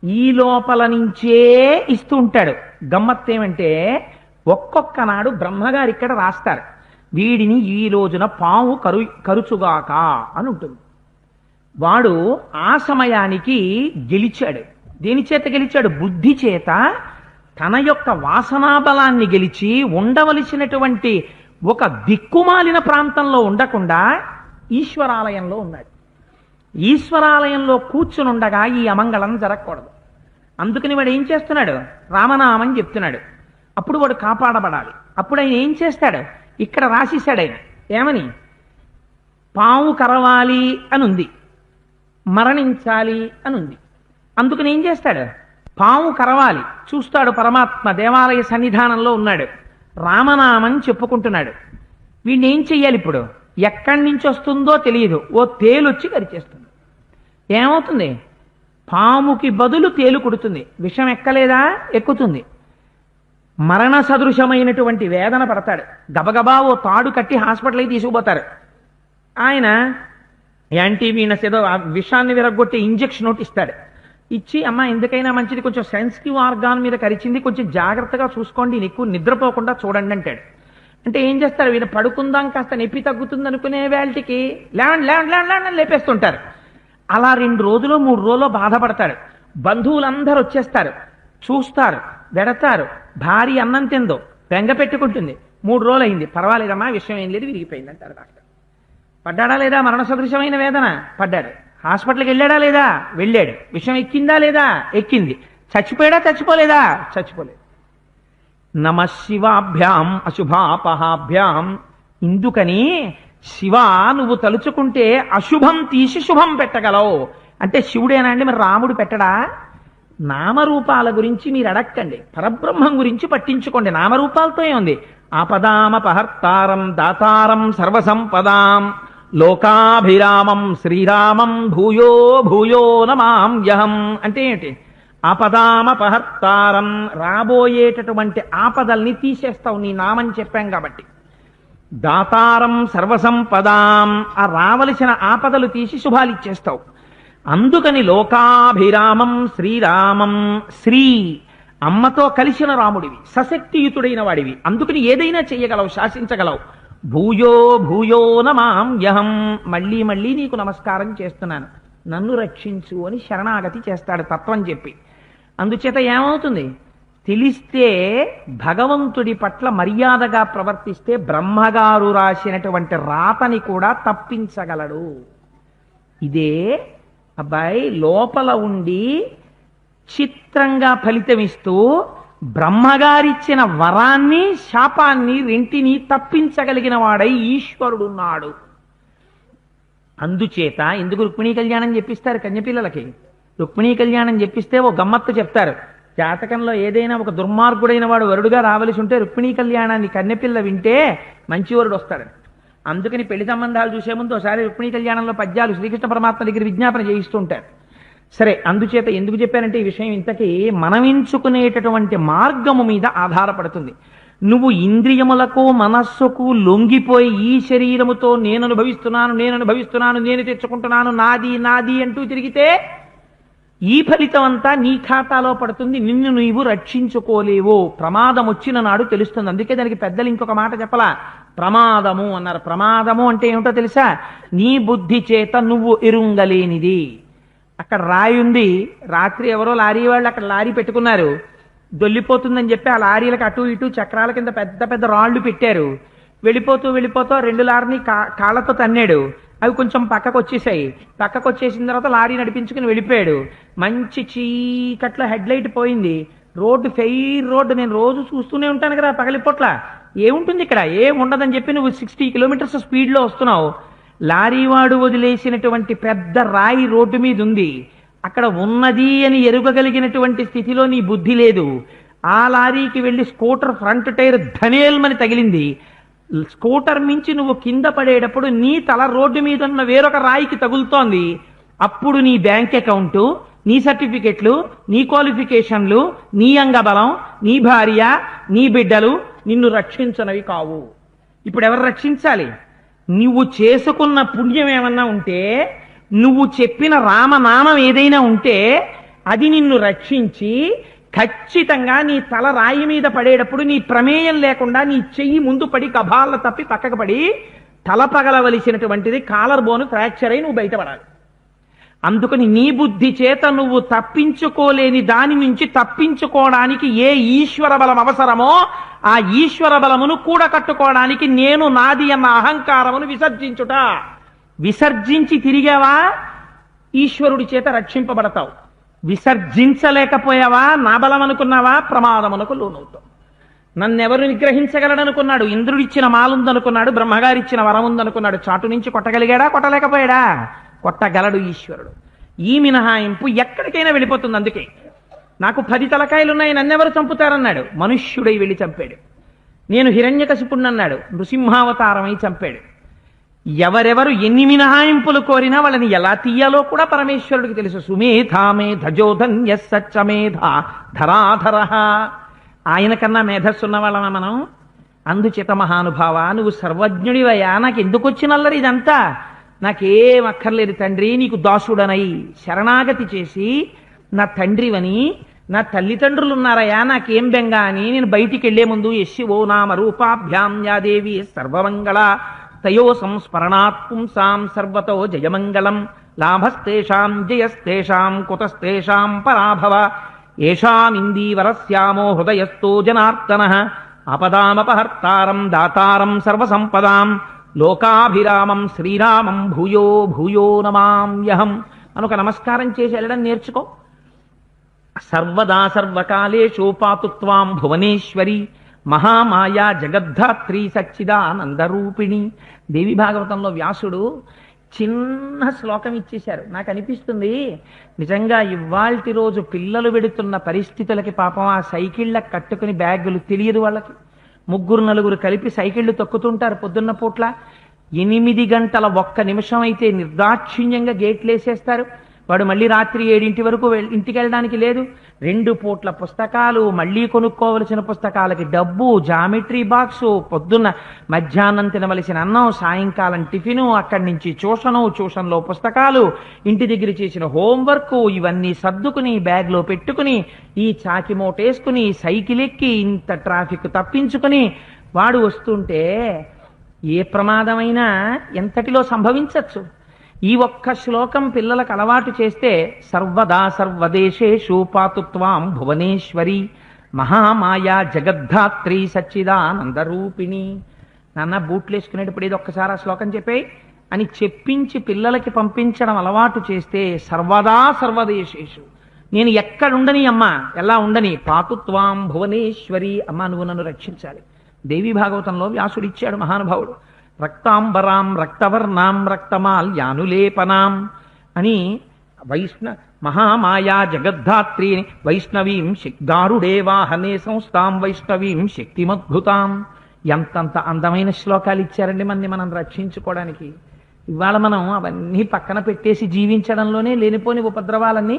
S1: ఈ లోపల నుంచే ఇస్తూ ఉంటాడు. గమ్మత్తేమంటే ఒక్కొక్క నాడు బ్రహ్మగారు ఇక్కడ రాస్తారు, వీడిని ఈ రోజున పాము కరుచుగాక అని ఉంటుంది. వాడు ఆ సమయానికి గెలిచాడు. దేని చేత గెలిచాడు? బుద్ధి చేత. తన యొక్క వాసనాబలాన్ని గెలిచి ఉండవలసినటువంటి ఒక దిక్కుమాలిన ప్రాంతంలో ఉండకుండా ఈశ్వరాలయంలో ఉన్నాడు. ఈశ్వరాలయంలో కూర్చుని ఉండగా ఈ అమంగళం జరగకూడదు. అందుకని వాడు ఏం చేస్తున్నాడు? రామనామం చెప్తున్నాడు. అప్పుడు వాడు కాపాడబడాలి. అప్పుడు ఆయన ఏం చేస్తాడు? ఇక్కడ రాసేశాడు ఆయన ఏమని? పాము కరవాలి అని ఉంది, మరణించాలి అని ఉంది. అందుకని ఏం చేస్తాడు? పాము కరవాలి చూస్తాడు. పరమాత్మ దేవాలయ సన్నిధానంలో ఉన్నాడు, రామనామం చెప్పుకుంటున్నాడు. వీడిని ఏం చెయ్యాలి? ఇప్పుడు ఎక్కడి నుంచి వస్తుందో తెలియదు, ఓ తేలొచ్చి కరిచేస్తుంది. ఏమవుతుంది? పాముకి బదులు తేలు కుడుతుంది. విషం ఎక్కలేదా? ఎక్కుతుంది. మరణ సదృశమైనటువంటి వేదన పడతాడు. గబగబా ఓ తాడు కట్టి హాస్పిటల్కి తీసుకుపోతారు. ఆయన యాంటీవీనస్ ఏదో ఆ విషాన్ని విరగొట్టి ఇంజెక్షన్ ఒకటి ఇస్తాడు. ఇచ్చి అమ్మ ఎందుకైనా మంచిది, కొంచెం సెన్సిటివ్ ఆర్గాన్ మీద కరిచింది, కొంచెం జాగ్రత్తగా చూసుకోండి, ఎక్కువ నిద్రపోకుండా చూడండి అంటాడు. అంటే ఏం చేస్తారు, వీళ్ళు పడుకుందాం కాస్త నొప్పి తగ్గుతుంది అనుకునే వేళకి లేవండి లేవండి లేవండి లేవండి లేపేస్తుంటారు. అలా 2 రోజులు 3 రోజులు బాధపడతాడు. బంధువులందరూ వచ్చేస్తారు, చూస్తారు, వెడతారు. భార్య అన్నం తిందో బెంగ పెట్టుకుంటుంది. 3 రోజులు అయింది, పర్వాలేదమ్మా, విషయం ఏం లేదు, విరిగిపోయింది అంటారు డాక్టర్. పడ్డాడా లేదా మరణ సదృశమైన వేదన? పడ్డాడు. హాస్పిటల్కి వెళ్ళాడా లేదా? వెళ్ళాడు. విషయం ఎక్కిందా లేదా? ఎక్కింది. చచ్చిపోయాడా? చచ్చిపోలేదా? చచ్చిపోలేదు. నమ శివాభ్యాం అశుభాపహాభ్యాం. ఇందుకని శివ నువ్వు తలుచుకుంటే అశుభం తీసి శుభం పెట్టగలవు. అంటే శివుడేనా అండి? మరి రాముడు పెట్టడా? నామరూపాల గురించి మీరు అడక్కండి, పరబ్రహ్మం గురించి పట్టించుకోండి. నామరూపాలతో ఏముంది? ఆపదామపహర్తారం దాతారం సర్వసంపదాం లోకాభిరామం శ్రీరామం భూయో భూయో నమామ్యహం. అంటే ఏంటి? ఆపదామపహర్తారం, రాబోయేటటువంటి ఆపదల్ని తీసేస్తావు నీ నామం చెప్పాం కాబట్టి. దాతారం సర్వసంపదాం, ఆ రావలసిన ఆపదలు తీసి శుభాలు ఇచ్చేస్తావు. అందుకని లోకాభిరామం శ్రీరామం, శ్రీ అమ్మతో కలిసిన రాముడివి, సశక్తియుతుడైన వాడివి, అందుకని ఏదైనా చెయ్యగలవు, శాసించగలవు. భూయో భూయో నమామ్యహం, మళ్ళీ మళ్ళీ నీకు నమస్కారం చేస్తున్నాను, నన్ను రక్షించు అని శరణాగతి చేస్తాడు తత్వం చెప్పి. అందుచేత ఏమవుతుంది? తెలిస్తే భగవంతుడి పట్ల మర్యాదగా ప్రవర్తిస్తే బ్రహ్మగారు రాసినటువంటి రాతని కూడా తప్పించగలడు. ఇదే అబ్బాయి లోపల ఉండి చిత్రంగా ఫలితమిస్తూ బ్రహ్మగారిచ్చిన వరాన్ని శాపాన్ని రెంటిని తప్పించగలిగిన వాడై ఈశ్వరుడున్నాడు. అందుచేత ఎందుకు రుక్మిణీ కళ్యాణం చెప్పిస్తారు కన్యపిల్లలకి? రుక్మిణీ కళ్యాణం చెప్పిస్తే ఓ గమ్మత్తు చెప్తారు. జాతకంలో ఏదైనా ఒక దుర్మార్గుడైన వాడు వరుడుగా రావలసి ఉంటే రుక్మిణీ కళ్యాణాన్ని కన్యపిల్ల వింటే మంచి వరుడు వస్తాడని. అందుకని పెళ్లి సంబంధాలు చూసే ముందు ఒకసారి రుక్మిణీ కళ్యాణంలో పద్యాలు శ్రీకృష్ణ పరమాత్మ దగ్గర విజ్ఞాపన చేయిస్తూ ఉంటారు. సరే, అందుచేత ఎందుకు చెప్పారంటే ఈ విషయం ఇంతకీ మనం ఎంచుకునేటటువంటి మార్గము మీద ఆధారపడుతుంది. నువ్వు ఇంద్రియములకు మనస్సుకు లొంగిపోయి ఈ శరీరముతో నేను అనుభవిస్తున్నాను నేను తెచ్చుకుంటున్నాను నాది నాది అంటూ తిరిగితే ఈ ఫలితం అంతా నీ ఖాతాలో పడుతుంది, నిన్ను నీవు రక్షించుకోలేవు. ప్రమాదం వచ్చిన నాడు తెలుస్తుంది. అందుకే దానికి పెద్దలు ఇంకొక మాట చెప్పలా, ప్రమాదము అన్నారు. ప్రమాదము అంటే ఏమిటో తెలుసా? నీ బుద్ధి చేత నువ్వు ఎరుంగలేనిది. అక్కడ రాయి ఉంది, రాత్రి ఎవరో లారీ వాళ్ళు అక్కడ లారీ పెట్టుకున్నారు, దొల్లిపోతుందని చెప్పి ఆ లారీలకు అటు ఇటు చక్రాల కింద పెద్ద పెద్ద రాళ్లు పెట్టారు. వెళ్ళిపోతూ 2 లారీని కాళ్ళతో తన్నాడు. అవి కొంచెం పక్కకు వచ్చేసాయి. పక్కకు వచ్చేసిన తర్వాత లారీ నడిపించుకుని వెళ్ళిపోయాడు. మంచి చీకట్లో హెడ్ లైట్ పోయింది. రోడ్డు ఫెయిర్ రోడ్డు, నేను రోజు చూస్తూనే ఉంటాను కదా పగలిపోట్ల. ఏముంటుంది ఇక్కడ? ఏం ఉండదని చెప్పి నువ్వు 60 కిలోమీటర్స్ స్పీడ్లో వస్తున్నావు. లారీ వాడు వదిలేసినటువంటి పెద్ద రాయి రోడ్డు మీద ఉంది. అక్కడ ఉన్నది అని ఎరుగగలిగినటువంటి స్థితిలో నీ బుద్ధి లేదు. ఆ లారీకి వెళ్ళి స్కూటర్ ఫ్రంట్ టైర్ ధనేల్మని తగిలింది. స్కూటర్ మించి నువ్వు కింద పడేటప్పుడు నీ తల రోడ్డు మీద ఉన్న వేరొక రాయికి తగులుతోంది. అప్పుడు నీ బ్యాంక్ అకౌంటు, నీ సర్టిఫికెట్లు, నీ క్వాలిఫికేషన్లు, నీ అంగబలం, నీ భార్య, నీ బిడ్డలు నిన్ను రక్షించనవి కావు. ఇప్పుడు ఎవరు రక్షించాలి? నువ్వు చేసుకున్న పుణ్యం ఏమన్నా ఉంటే, నువ్వు చెప్పిన రామనామం ఏదైనా ఉంటే అది నిన్ను రక్షించి ఖచ్చితంగా నీ తల రాయి మీద పడేటప్పుడు నీ ప్రమేయం లేకుండా నీ చెయ్యి ముందు పడి కబాల తప్పి పక్కకు పడి తల పగలవలసినటువంటిది కాలర్ బోన్ ఫ్రాక్చర్ అయి నువ్వు బయటపడాలి. అందుకని నీ బుద్ధి చేత నువ్వు తప్పించుకోలేని దాని నుంచి తప్పించుకోవడానికి ఏ ఈశ్వర బలం అవసరమో ఆ ఈశ్వర బలమును కూడకట్టుకోవడానికి నేను నాది అన్న అహంకారమును విసర్జించుట. విసర్జించి తిరిగావా ఈశ్వరుడి చేత రక్షింపబడతావు. విసర్జించలేకపోయావా నా బలం అనుకున్నావా ప్రమాదమునకు లోనవుతావు. నన్నెవరు నిగ్రహించగలడనుకున్నాడు? ఇంద్రుడిచ్చిన మాలుందనుకున్నాడు, బ్రహ్మగారిచ్చిన వరం ఉందనుకున్నాడు. చాటు నుంచి కొట్టగలిగాడా? కొట్టలేకపోయాడా? కొట్టగలడు ఈశ్వరుడు. ఈ మినహాయింపు ఎక్కడికైనా వెళ్ళిపోతుంది. అందుకే నాకు 10 తలకాయలున్నాయి, నన్నెవరు చంపుతారన్నాడు, మనుష్యుడై వెళ్ళి చంపాడు. నేను హిరణ్యకశిపుణ్ణి అన్నాడు, నృసింహావతారమై చంపాడు. ఎవరెవరు ఎన్ని మినహాయింపులు కోరినా వాళ్ళని ఎలా తీయాలో కూడా పరమేశ్వరుడికి తెలుసు. సుమేధామే ధజోధన్య సచ్చమేధ ధరాధర. ఆయన కన్నా మేధస్సు ఉన్న వాళ్ళమా మనం? అందుచేత మహానుభావ, నువ్వు సర్వజ్ఞుడివయ్యా, నాకు ఎందుకు వచ్చినల్లరి ఇదంతా? నాకేం అక్కర్లేదు తండ్రి, నీకు దాసుడనై శరణాగతి చేసి నా తండ్రివని, నా తల్లిదండ్రులు ఉన్నారయ్యా, నాకేం బెంగ అని నేను బయటికి వెళ్లే ముందు యశివో నామ రూపాభ్యాం యాదేవి సర్వమంగళ తయో సంస్మరణాత్ పుంసాం సర్వతో జయమంగళం లాభస్తేషాం జయస్తేషాం కుతస్తేషాం పరాభవ ఏషామిందీవరస్యామో హృదయస్థో జనార్దనః ఆపదామపహర్తారం దాతారం సర్వసంపదాం లోకాభిరామం శ్రీరామం భూయో భూయో నమామ్యహం అనుక నమస్కారం చేసి వెళ్ళడం నేర్చుకో. సర్వదా సర్వకాలేషు పాతు త్వాం భువనేశ్వరి మహామాయా జగద్ధాత్రి సచ్చిదానందరూపిణి. దేవి భాగవతంలో వ్యాసుడు చిన్న శ్లోకం ఇచ్చేశారు. నాకు అనిపిస్తుంది నిజంగా ఇవాల్టి రోజు పిల్లలు పెడుతున్న పరిస్థితులకి పాపం ఆ సైకిళ్ళ కట్టుకుని బ్యాగులు తెలియదు వాళ్ళకి. 3-4 కలిపి సైకిళ్ళు తొక్కుతుంటారు పొద్దున్న పూట్ల. 8 గంటల 1 నిమిషం అయితే నిర్దాక్షిణ్యంగా గేట్లు వేసేస్తారు. వాడు మళ్ళీ రాత్రి 7 వరకు ఇంటికి వెళ్ళడానికి లేదు. 2 పూట్ల పుస్తకాలు, మళ్ళీ కొనుక్కోవలసిన పుస్తకాలకి డబ్బు, జామెట్రీ బాక్సు, పొద్దున్న మధ్యాహ్నం తినవలసిన అన్నం, సాయంకాలం టిఫిను, అక్కడి నుంచి ట్యూషన్లో పుస్తకాలు, ఇంటి దగ్గర చేసిన హోంవర్క్, ఇవన్నీ సర్దుకుని బ్యాగ్లో పెట్టుకుని ఈ చాకి మూటేసుకుని సైకిల్ ఎక్కి ఇంత ట్రాఫిక్ తప్పించుకుని వాడు వస్తుంటే ఏ ప్రమాదమైనా ఎంతటిలో సంభవించవచ్చు. ఈ ఒక్క శ్లోకం పిల్లలకు అలవాటు చేస్తే సర్వదా సర్వదేశేషు పాతు త్వాం భువనేశ్వరి మహామాయా జగద్ధాత్రి సచ్చిదానందరూపిణి. నాన్న బూట్లు వేసుకునేటప్పుడు ఇది ఒక్కసారి ఆ శ్లోకం చెప్పేయి అని చెప్పించి పిల్లలకి పంపించడం అలవాటు చేస్తే సర్వదా సర్వదేశేషు, నేను ఎక్కడుండని అమ్మా, ఎలా ఉండని, పాతు త్వాం భువనేశ్వరి, అమ్మా నువ్వు నన్ను రక్షించాలి. దేవి భాగవతంలో వ్యాసుడిచ్చాడు మహానుభావుడు. రక్తాంబరాం రక్తవర్ణాం రక్తమాల్యానులేపనాం అని మహామాయా జగద్ధాత్రి వైష్ణవీం గారుడే వాహనే సంస్థాం వైష్ణవీం శక్తిమద్భుతాం. ఎంతంత అందమైన శ్లోకాలు ఇచ్చారండి మనం రక్షించుకోవడానికి. ఇవాళ మనం అవన్నీ పక్కన పెట్టేసి జీవించడంలోనే లేనిపోని ఉపద్రవాలన్నీ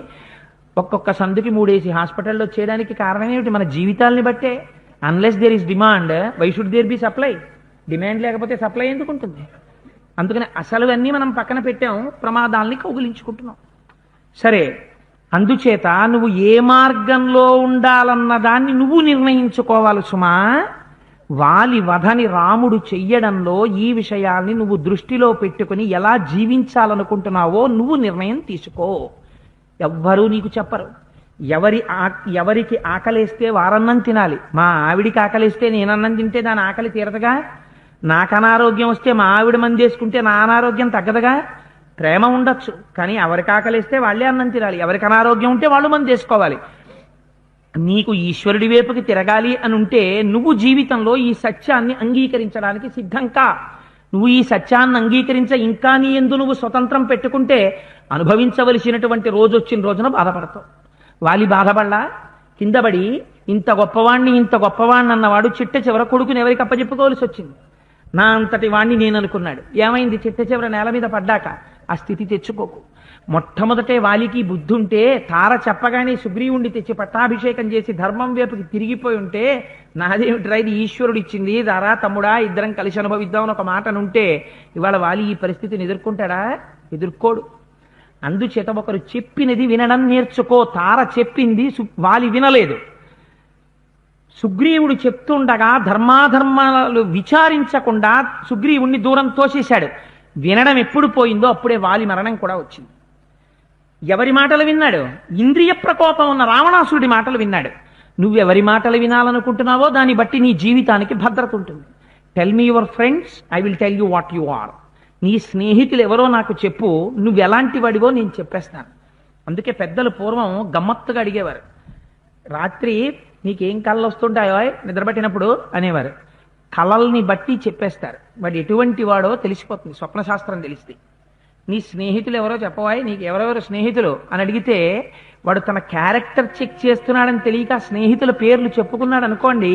S1: ఒక్కొక్క సందుకి 3 హాస్పిటల్లో చేయడానికి కారణం ఏమిటి? మన జీవితాలని బట్టే. Unless there is demand why should there be supply? Demand లేకపోతే సప్లై ఎందుకు ఉంటుంది? అందుకని అసలు మనం పక్కన పెట్టాం, ప్రమాదాలని కౌగిలించుకుంటున్నాం. సరే, అందుచేత నువ్వు ఏ మార్గంలో ఉండాలన్న దాన్ని నువ్వు నిర్ణయించుకోవాలి సుమా. వాలి వధని రాముడు చెయ్యడంలో ఈ విషయాల్ని నువ్వు దృష్టిలో పెట్టుకుని ఎలా జీవించాలనుకుంటున్నావో నువ్వు నిర్ణయం తీసుకో. ఎవ్వరూ నీకు చెప్పరు. ఎవరికి ఆకలేస్తే వారన్నం తినాలి. మా ఆవిడికి ఆకలిస్తే నేనన్నం తింటే దాని ఆకలి తీరదుగా. నాకు అనారోగ్యం వస్తే మా ఆవిడ మందేసుకుంటే నా అనారోగ్యం తగ్గదుగా. ప్రేమ ఉండొచ్చు, కానీ ఎవరికి ఆకలిస్తే వాళ్ళే అన్నం తినాలి. ఎవరికి అనారోగ్యం ఉంటే వాళ్ళు మందేసుకోవాలి. నీకు ఈశ్వరుడి వైపుకి తిరగాలి అని ఉంటే నువ్వు జీవితంలో ఈ సత్యాన్ని అంగీకరించడానికి సిద్ధం కా. నువ్వు ఈ సత్యాన్ని ఇంకా నీ యందు నువ్వు స్వతంత్రం పెట్టుకుంటే అనుభవించవలసినటువంటి రోజు వచ్చిన రోజున బాధపడతావు. వాలి బాధపడలా, కిందపడి ఇంత గొప్పవాణ్ణి అన్నవాడు చిట్ట చివర కొడుకుని ఎవరికి అప్పచెప్పుకోవాల్సి వచ్చింది. నా అంతటి వాణ్ణి నేను అనుకున్నాడు. ఏమైంది? చిట్ట చివర నేల మీద పడ్డాక ఆ స్థితి తెచ్చుకోకు. మొట్టమొదటే వాలికి బుద్ధి ఉంటే తార చెప్పగానే సుగ్రీవుణ్ణి తెచ్చి పట్టాభిషేకం చేసి ధర్మం వైపుకి తిరిగిపోయి ఉంటే నాదేమిట్రా ఇది ఈశ్వరుడు ఇచ్చింది, దారా తమ్ముడా ఇద్దరం కలిసి అనుభవిద్దామని ఒక మాట ఉంటే ఇవాళ వాలి ఈ పరిస్థితిని ఎదుర్కొంటాడా? ఎదుర్కోడు. అందుచేత ఒకరు చెప్పినది వినడం నేర్చుకో. తార చెప్పింది వాలి వినలేదు. సుగ్రీవుడు చెప్తుండగా ధర్మాధర్మాలు విచారించకుండా సుగ్రీవుణ్ణి దూరం తోసేశాడు. వినడం ఎప్పుడు పోయిందో అప్పుడే వాలి మరణం కూడా వచ్చింది. ఎవరి మాటలు విన్నాడు? ఇంద్రియ ప్రకోపం ఉన్న రావణాసురుడి మాటలు విన్నాడు. నువ్వెవరి మాటలు వినాలనుకుంటున్నావో దాన్ని బట్టి నీ జీవితానికి భద్రత ఉంటుంది. Tell me your friends, I will tell you what you are. నీ స్నేహితులు ఎవరో నాకు చెప్పు, నువ్వు ఎలాంటి వాడివో నేను చెప్పేస్తాను. అందుకే పెద్దలు పూర్వం గమ్మత్తుగా అడిగేవారు. రాత్రి నీకేం కళలు వస్తుంటాయో నిద్రపట్టినప్పుడు అనేవారు. కళల్ని బట్టి చెప్పేస్తారు. వాడు ఎటువంటి వాడో తెలిసిపోతుంది స్వప్నశాస్త్రం తెలిస్తే. నీ స్నేహితులు ఎవరో చెప్పవాయి, నీకు ఎవరెవరు స్నేహితులు అని అడిగితే వాడు తన క్యారెక్టర్ చెక్ చేస్తున్నాడని తెలియక స్నేహితుల పేర్లు చెప్పుకున్నాడు అనుకోండి,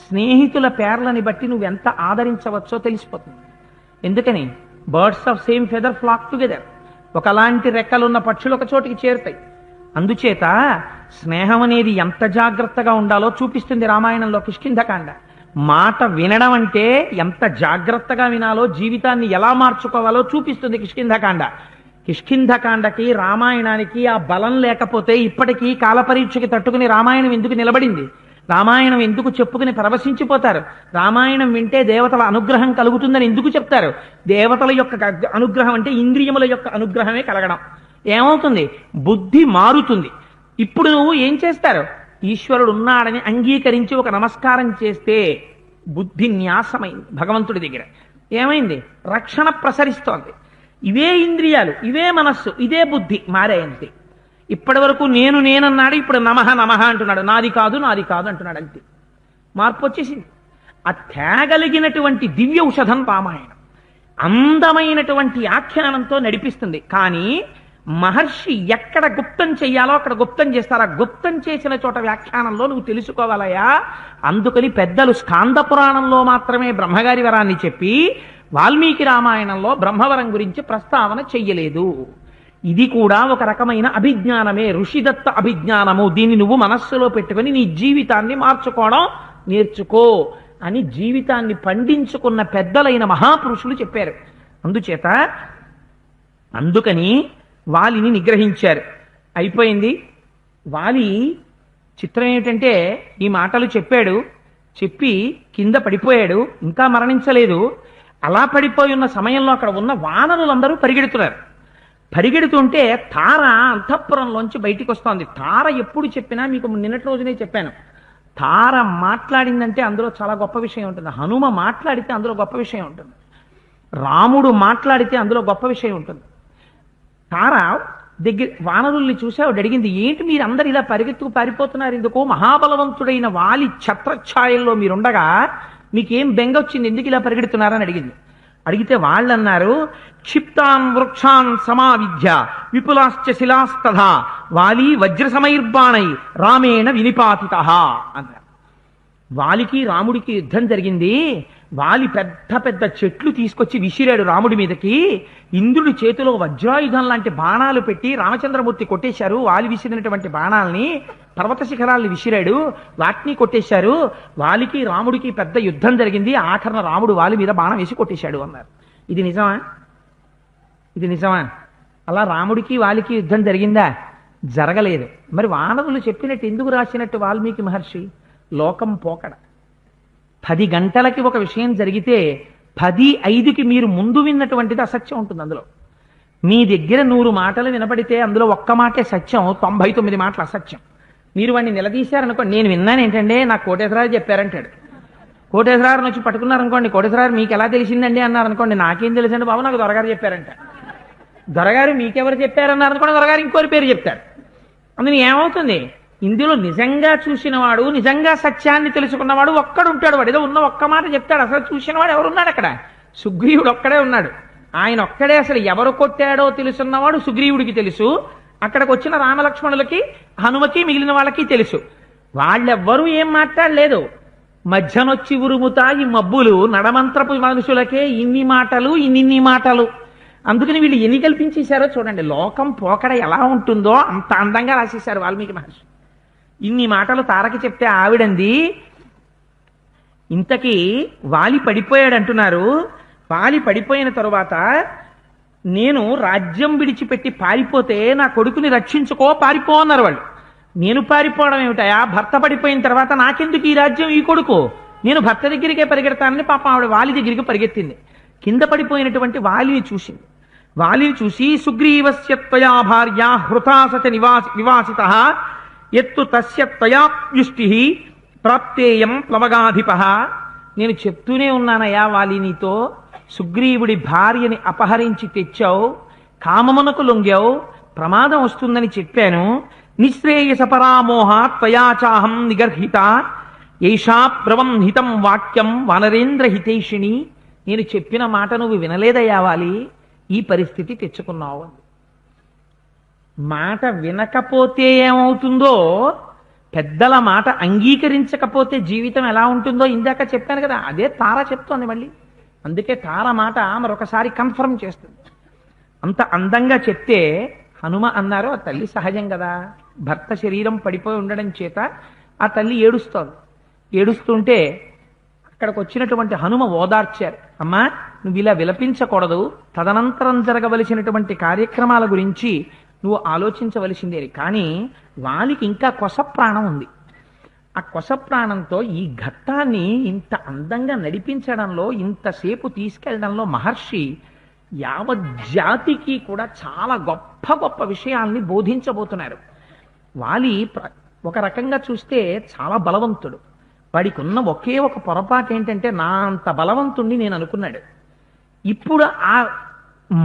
S1: స్నేహితుల పేర్లని బట్టి నువ్వు ఎంత ఆదరించవచ్చో తెలిసిపోతుంది. ఎందుకని? Birds of same feather flock together. ఒకలాంటి రెక్కలున్న పక్షులు ఒక చోటికి చేరుతాయి. అందుచేత స్నేహం అనేది ఎంత జాగ్రత్తగా ఉండాలో చూపిస్తుంది రామాయణంలో కిష్కింధకాండ. మాట వినడం అంటే ఎంత జాగ్రత్తగా వినాలో, జీవితాన్ని ఎలా మార్చుకోవాలో చూపిస్తుంది కిష్కింధకాండ. కిష్కింధకాండకి రామాయణానికి ఆ బలం లేకపోతే ఇప్పటికీ కాలపరీక్షకి తట్టుకుని రామాయణం ఎందుకు నిలబడింది? రామాయణం ఎందుకు చెప్పుకుని పరవశించిపోతారు? రామాయణం వింటే దేవతల అనుగ్రహం కలుగుతుందని ఎందుకు చెప్తారు? దేవతల యొక్క అనుగ్రహం అంటే ఇంద్రియముల యొక్క అనుగ్రహమే కలగడం. ఏమవుతుంది? బుద్ధి మారుతుంది. ఇప్పుడు నువ్వు ఏం చేస్తారు? ఈశ్వరుడు ఉన్నాడని అంగీకరించి ఒక నమస్కారం చేస్తే బుద్ధి న్యాసమైంది భగవంతుడి దగ్గర. ఏమైంది? రక్షణ ప్రసరిస్తోంది. ఇవే ఇంద్రియాలు, ఇవే మనస్సు, ఇదే బుద్ధి మారాయంతే. ఇప్పటి వరకు నేను నేనన్నాడు, ఇప్పుడు నమః నమః అంటున్నాడు. నాది కాదు నాది కాదు అంటున్నాడు. అంతే మార్పు వచ్చేసింది. ఆ తేగలిగినటువంటి దివ్య ఔషధం రామాయణం. అందమైనటువంటి ఆఖ్యానంతో నడిపిస్తుంది. కానీ మహర్షి ఎక్కడ గుప్తం చెయ్యాలో అక్కడ గుప్తం చేస్తారు. ఆ గుప్తం చేసిన చోట వ్యాఖ్యానంలో నువ్వు తెలుసుకోవాలయా. అందుకని పెద్దలు స్కాంద పురాణంలో మాత్రమే బ్రహ్మగారి వరాన్ని చెప్పి వాల్మీకి రామాయణంలో బ్రహ్మవరం గురించి ప్రస్తావన చెయ్యలేదు. ఇది కూడా ఒక రకమైన అభిజ్ఞానమే, ఋషిదత్త అభిజ్ఞానము. దీన్ని నువ్వు మనస్సులో పెట్టుకుని నీ జీవితాన్ని మార్చుకోవడం నేర్చుకో అని జీవితాన్ని పండించుకున్న పెద్దలైన మహాపురుషులు చెప్పారు. అందుకని వాలిని నిగ్రహించారు. అయిపోయింది. వాలి చిత్రం ఏమిటంటే ఈ మాటలు చెప్పాడు, చెప్పి కింద పడిపోయాడు, ఇంకా మరణించలేదు. అలా పడిపోయి ఉన్న సమయంలో అక్కడ ఉన్న వానరులందరూ పరిగెడుతున్నారు. పరిగెడుతుంటే తార అంతఃపురంలోంచి బయటికి వస్తోంది. తార ఎప్పుడు చెప్పినా మీకు నిన్నటి రోజునే చెప్పాను, తార మాట్లాడిందంటే అందులో చాలా గొప్ప విషయం ఉంటుంది. హనుమ మాట్లాడితే అందులో గొప్ప విషయం ఉంటుంది. రాముడు మాట్లాడితే అందులో గొప్ప విషయం ఉంటుంది. తార దగ్గర వానరుల్ని చూసావు, అడిగింది, ఏంటి మీరు అందరు ఇలా పరిగెత్తుకు పారిపోతున్నారు ఎందుకు? మహాబలవంతుడైన వాలి ఛత్రఛాయల్లో మీరుండగా మీకేం బెంగ వచ్చింది, ఎందుకు ఇలా పరిగెడుతున్నారని అడిగింది. అడిగితే వాళ్ళన్నారు, క్షిప్తాన్ వృక్షాన్ సమావిధ్య విపులాశ్చ శిలాస్తథా వాలి వజ్రసమైర్బాణై రామేణ వినిపాతిత అన్నారు. వాలికి రాముడికి యుద్ధం జరిగింది. వాలి పెద్ద పెద్ద చెట్లు తీసుకొచ్చి విసిరాడు రాముడి మీదకి. ఇంద్రుడి చేతిలో వజ్రాయుధం లాంటి బాణాలు పెట్టి రామచంద్రమూర్తి కొట్టేశారు. వాలి విసిరినటువంటి బాణాలని పర్వత శిఖరాల్ని విసిరాడు, వాటిని కొట్టేశారు. వాలికి రాముడికి పెద్ద యుద్ధం జరిగింది. ఆఖరణ రాముడు వాలి మీద బాణం వేసి కొట్టేశాడు అన్నారు. ఇది నిజమా? ఇది నిజమా? అలా రాముడికి వాలికి యుద్ధం జరిగిందా? జరగలేదు. మరి వానరులు చెప్పినట్టు ఎందుకు రాసినట్టు వాల్మీకి మహర్షి? లోకం పోకడ. 10 గంటలకి ఒక విషయం జరిగితే 10:05కి మీరు ముందు విన్నటువంటిది అసత్యం ఉంటుంది అందులో. మీ దగ్గర 100 మాటలు వినపడితే అందులో ఒక్క మాటే సత్యం, 99 మాటలు అసత్యం. మీరు వాడిని నిలదీశారనుకోండి, నేను విన్నాను ఏంటంటే నాకు కోటేశ్వరారు చెప్పారంటాడు. కోటేశ్వరారుని వచ్చి పట్టుకున్నారనుకోండి, కోటేశ్వరారు మీకు ఎలా తెలిసిందండి అన్నారనుకోండి, నాకేం తెలుసండి బాబు, నాకు దొరగారు చెప్పారంట. దొరగారు మీకెవరు చెప్పారన్నారనుకోండి, దొరగారు ఇంకోరి పేరు చెప్తారు. అందుని ఏమవుతుంది? ఇందులో నిజంగా చూసినవాడు, నిజంగా సత్యాన్ని తెలుసుకున్నవాడు ఒక్కడుంటాడు. వాడు ఏదో ఉన్న ఒక్క మాట చెప్తాడు. అసలు చూసినవాడు ఎవరున్నాడు అక్కడ? సుగ్రీవుడు ఒక్కడే ఉన్నాడు. ఆయన ఒక్కడే. అసలు ఎవరు కొట్టాడో తెలుసున్నవాడు సుగ్రీవుడికి తెలుసు. అక్కడికి వచ్చిన రామలక్ష్మణులకి, హనుమకి, మిగిలిన వాళ్ళకి తెలుసు. వాళ్ళెవ్వరూ ఏం మాట్లాడలేదు. మధ్యనొచ్చి ఉరుముతాయి మబ్బులు, నడమంత్రపు మనుషులకే ఇన్ని మాటలు, ఇన్ని మాటలు. అందుకని వీళ్ళు ఎన్ని కల్పించేశారో చూడండి. లోకం పోకడ ఎలా ఉంటుందో అంత అందంగా రాసేశారు వాల్మీకి మహర్షి. ఇన్ని మాటలు తారకి చెప్తే ఆవిడంది, ఇంతకీ వాలి పడిపోయాడు అంటున్నారు. వాలి పడిపోయిన తరువాత నేను రాజ్యం విడిచిపెట్టి పారిపోతే నా కొడుకుని రక్షించుకో, పారిపో అన్నారు వాళ్ళు. నేను పారిపోవడం ఏమిటయా? భర్త పడిపోయిన తర్వాత నాకెందుకు ఈ రాజ్యం, ఈ కొడుకు? నేను భర్త దగ్గరికే పరిగెడతానని పాపం ఆవిడ వాలి దగ్గరికి పరిగెత్తింది. కింద పడిపోయినటువంటి వాలిని చూసింది. వాలిని చూసి, సుగ్రీవస్య త్వయా భార్య హృతా సచ వివాసిత ఎత్తు తస్య త్వయాప్యుష్టి ప్రాప్తేయం ప్లవగాధిప. నేను చెప్తూనే ఉన్నానయ్యా వాలి, నీతో సుగ్రీవుడి భార్యని అపహరించి తెచ్చావు, కామమునకు లొంగావు, ప్రమాదం వస్తుందని చెప్పాను. నిశ్రేయస పరామోహ త్వయాచాహం నిగర్హిత ఏషా ప్రవంహితం వాక్యం వానరేంద్ర హితేషిణి. నేను చెప్పిన మాట నువ్వు వినలేదయ్యా వాలి, ఈ పరిస్థితి తెచ్చుకున్నావు. మాట వినకపోతే ఏమవుతుందో, పెద్దల మాట అంగీకరించకపోతే జీవితం ఎలా ఉంటుందో ఇందాక చెప్పాను కదా, అదే తార చెప్తోంది మళ్ళీ. అందుకే తార మాట మరొకసారి కన్ఫర్మ్ చేస్తుంది. అంత అందంగా చెప్తే హనుమ అన్నారు, ఆ తల్లి సహజం కదా, భర్త శరీరం పడిపోయి ఉండడం చేత ఆ తల్లి ఏడుస్తోంది. ఏడుస్తుంటే అక్కడికి వచ్చినటువంటి హనుమ ఓదార్చారు. అమ్మా, నువ్వు ఇలా విలపించకూడదు, తదనంతరం జరగవలసినటువంటి కార్యక్రమాల గురించి నువ్వు ఆలోచించవలసిందే. కానీ వాలికి ఇంకా కొస ప్రాణం ఉంది. ఆ కొస ప్రాణంతో ఈ ఘట్టాన్ని ఇంత అందంగా నడిపించడంలో, ఇంతసేపు తీసుకెళ్లడంలో మహర్షి యావత్ జాతికి కూడా చాలా గొప్ప గొప్ప విషయాల్ని బోధించబోతున్నారు. వాలి ఒక రకంగా చూస్తే చాలా బలవంతుడు. వాడికి ఉన్న ఒకే ఒక పొరపాటు ఏంటంటే, నా అంత బలవంతుణ్ణి నేను అనుకున్నాడు. ఇప్పుడు ఆ